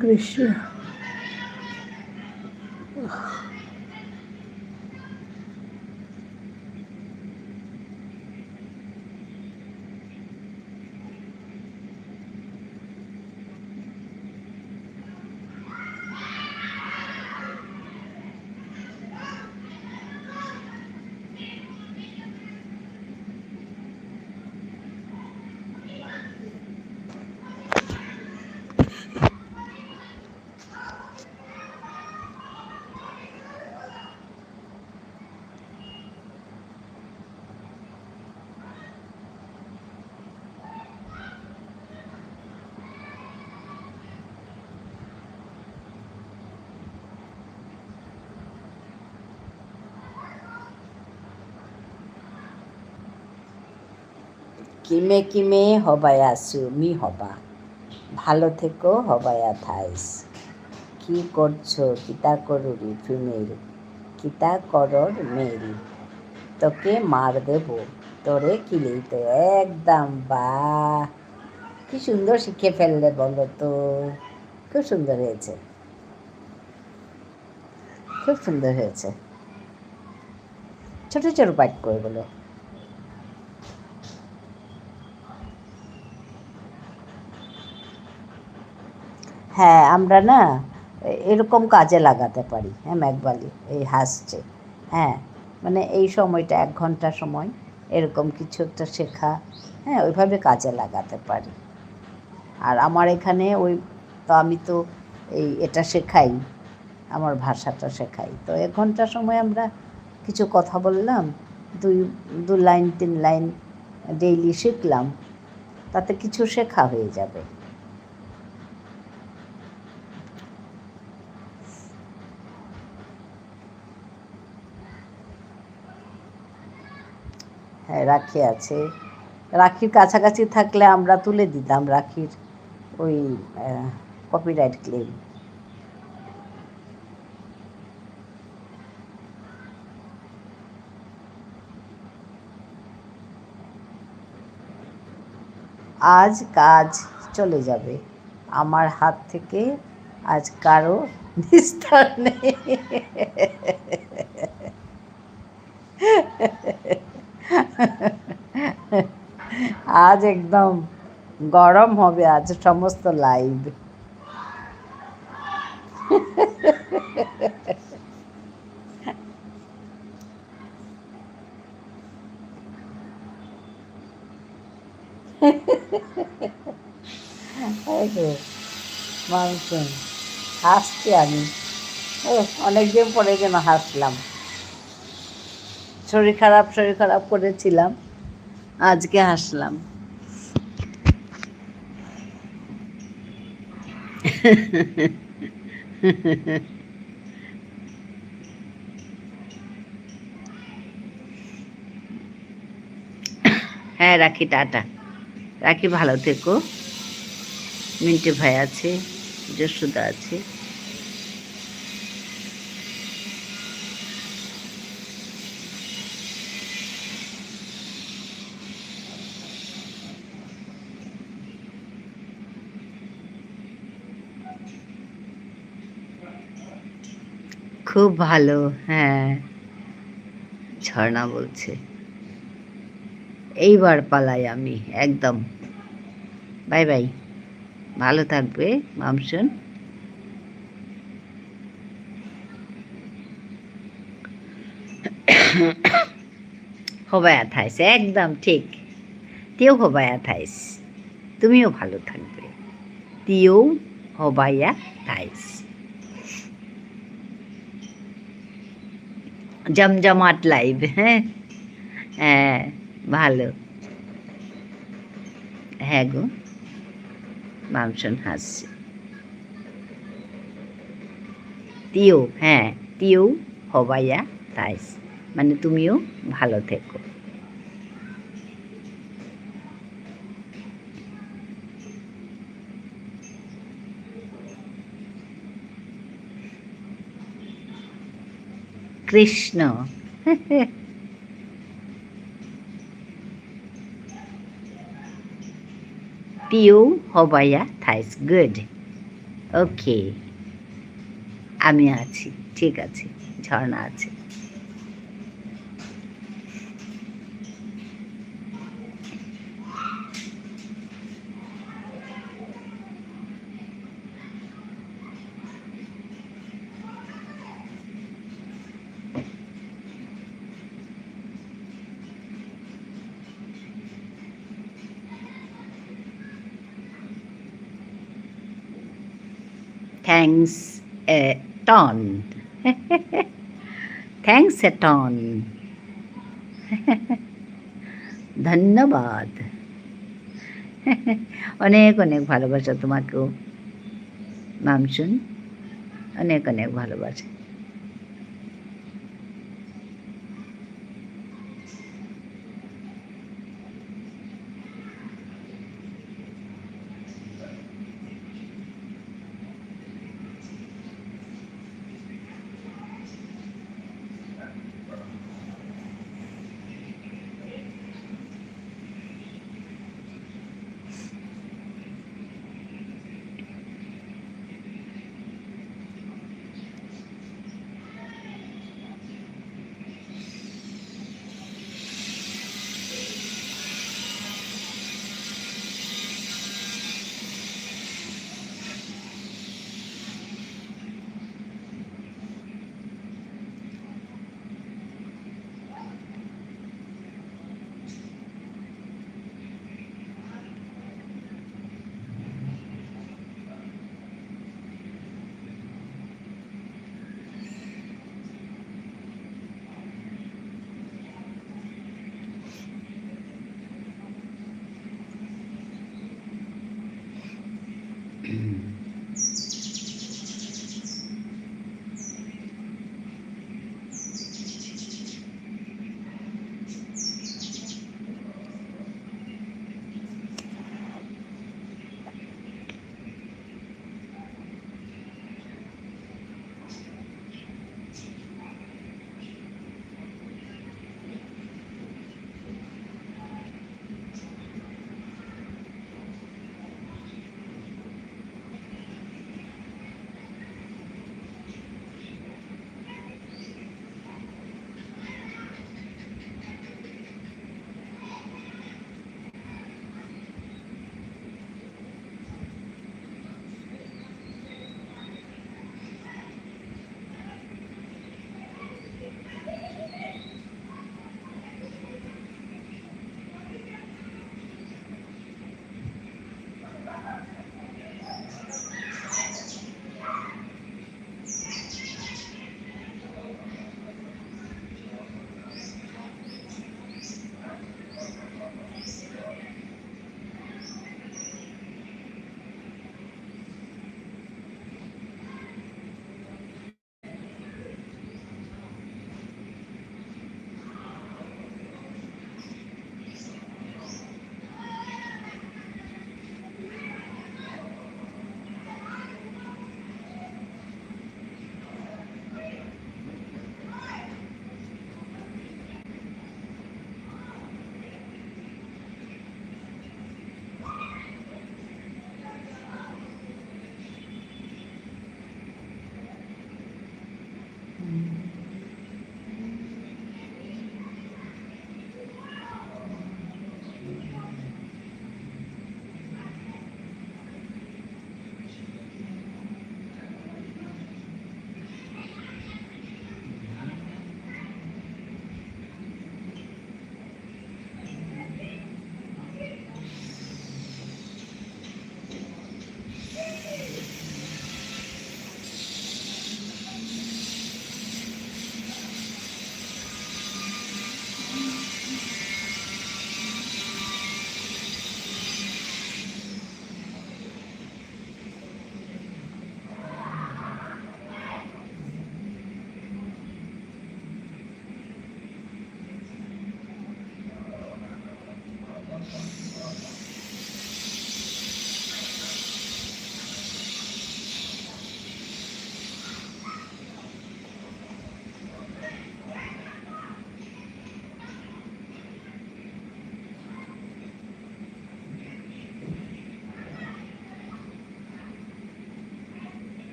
Krishna. কিমে কিমে হবায়া সুমি হবা, ভালো থেকো হবায়া থাইস। কি করছো কিতা করুরি ফিমেল, কিতা করর মেল, তোকে মার দেব তোরে কিলেই তো। একদম বাহ, কি সুন্দর শিখে ফেললে বলো তো। খুব সুন্দর হয়েছে, খুব সুন্দর হয়েছে। ছোট ছোট বাক্য এগুলো। হ্যাঁ, আমরা না এরকম কাজে লাগাতে পারি। হ্যাঁ, ম্যাকবালি এই হাসছে। হ্যাঁ, মানে এই সময়টা 1 ঘন্টা সময় এরকম কিছু একটা শেখা, হ্যাঁ, ওইভাবে কাজে লাগাতে পারি। আর আমার এখানে তো আমি তো এটা শেখাই, আমার ভাষাটা শেখাই। তো 1 ঘন্টা সময় আমরা কিছু কথা বললাম, 2 লাইন 3 লাইন ডেইলি শিখলাম, তাতে কিছু শেখা হয়ে যাবে। হ্যাঁ, রাখি আছে। রাখির কাছাকাছি থাকলে আমরা তুলে দিতাম রাখির ওই কপিরাইট ক্লেম। আজ কাজ চলে যাবে, আমার হাত থেকে আজ কারো নিস্তার নেই। আজ একদম গরম হবে আজ সমস্ত লাইভ। মানুষ হাসছি আমি, অনেকদিন পরে যেন হাসলাম। শরীর খারাপ করেছিলাম, আজকে হাসলাম। হ্যাঁ, রাখি, টাটা। রাখি, ভালো থেকো। মিন্টু ভাই আছে, যশোদা আছে। খুব ভালো। হ্যাঁ, ঝর্ণা বলছে এইবার পালাই আমি একদম। বাই বাই, ভালো থাকবে মামসুন। হবায়া থাইস, একদম ঠিক। তেও হবায়া থাইস, তুমিও ভালো থাকবে। তিও হবায়া থাইস। জমজমাট লাইভ। হ্যাঁ হ্যাঁ, ভালো। হ্যাঁ গো, মামসুন হাসছে। তিও, হ্যাঁ, তিও হবাইয়া থাইস, মানে তুমিও ভালো থেকো। কৃষ্ণ। তিও হবাইয়া থাইস, গুড। ওকে, আমি আছি। ঠিক আছে, ঝর্ণা আছে। Thanks a ton. Thanks a ton. ধন্যবাদ। অনেক অনেক ভালোবাসা তোমাকেও মামসুন, অনেক অনেক ভালোবাসা।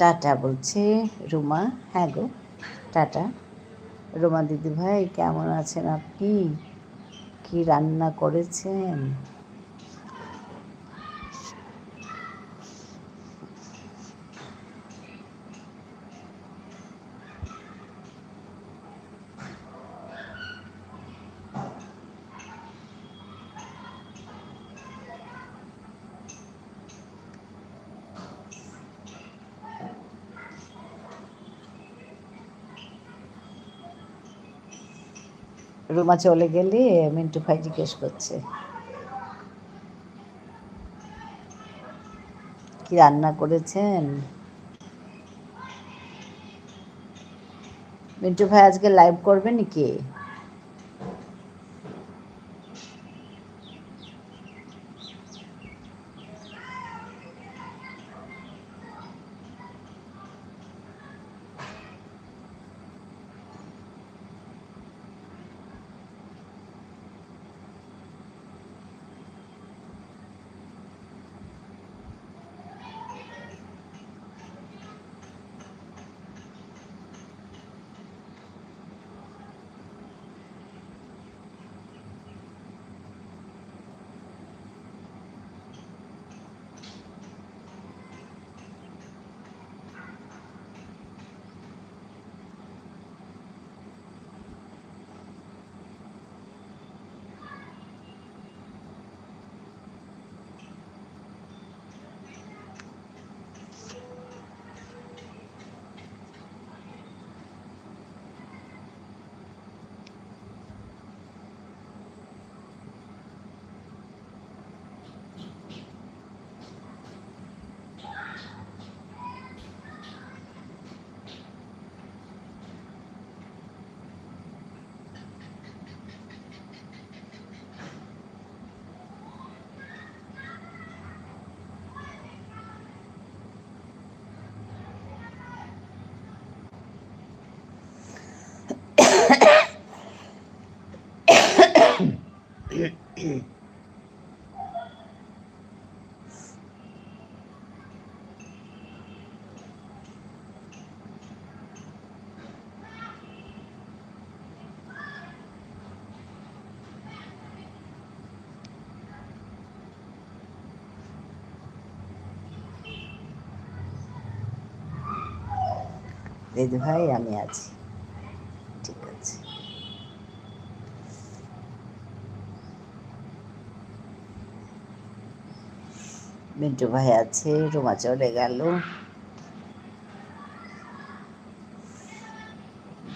টাটা বলছে রুমা। হ্যাঁ গো, টাটা। রুমা দিদিভাই কেমন আছেন আপনি? কি রান্না করেছেন? রুমা চলে গেলে মিন্টু ভাই জিজ্ঞেস করছে কি রান্না করেছেন। মিন্টু ভাই আজকে লাইভ করবে নাকি? দিদি ভাই আমি আছি, ঠিক আছে। মিন্টু ভাই আছে, রুমা চলে গেল,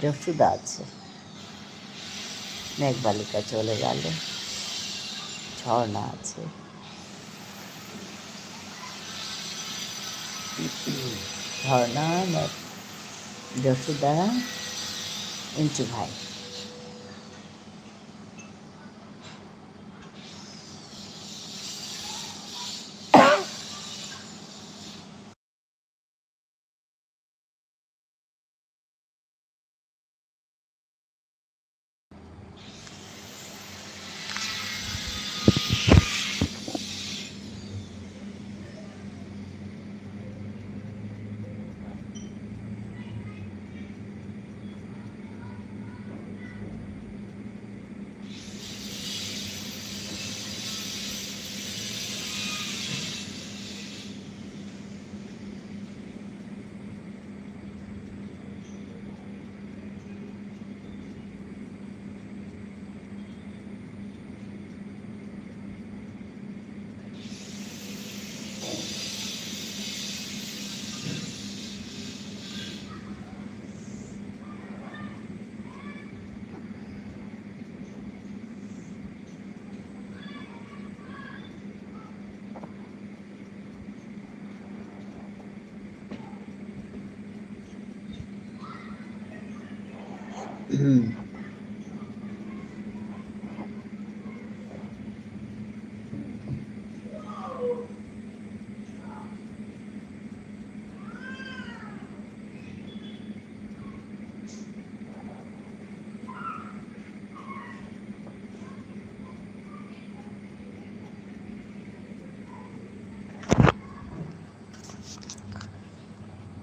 জসুদা আছে, মেঘবালিকা চলে গেল, ঝর্ণা আছে, ঝর্ণা, জসুদা, মিন্টু ভাই।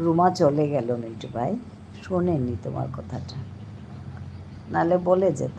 রুমা চলে গেল মিন্টু ভাই, শোনেনি তোমার কথাটা, নালে বলে যেত।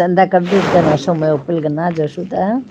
Sanda kabit ka na sumayupil ka na, Josuta.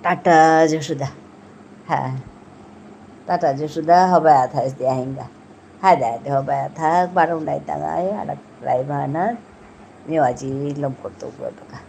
Tata Jasuda. হ্যাঁ, tata জসুদা, hobayat has the ahinga. Hadat hobayat has barong dai tangai adak rai mana niwaji lomporto gotoka.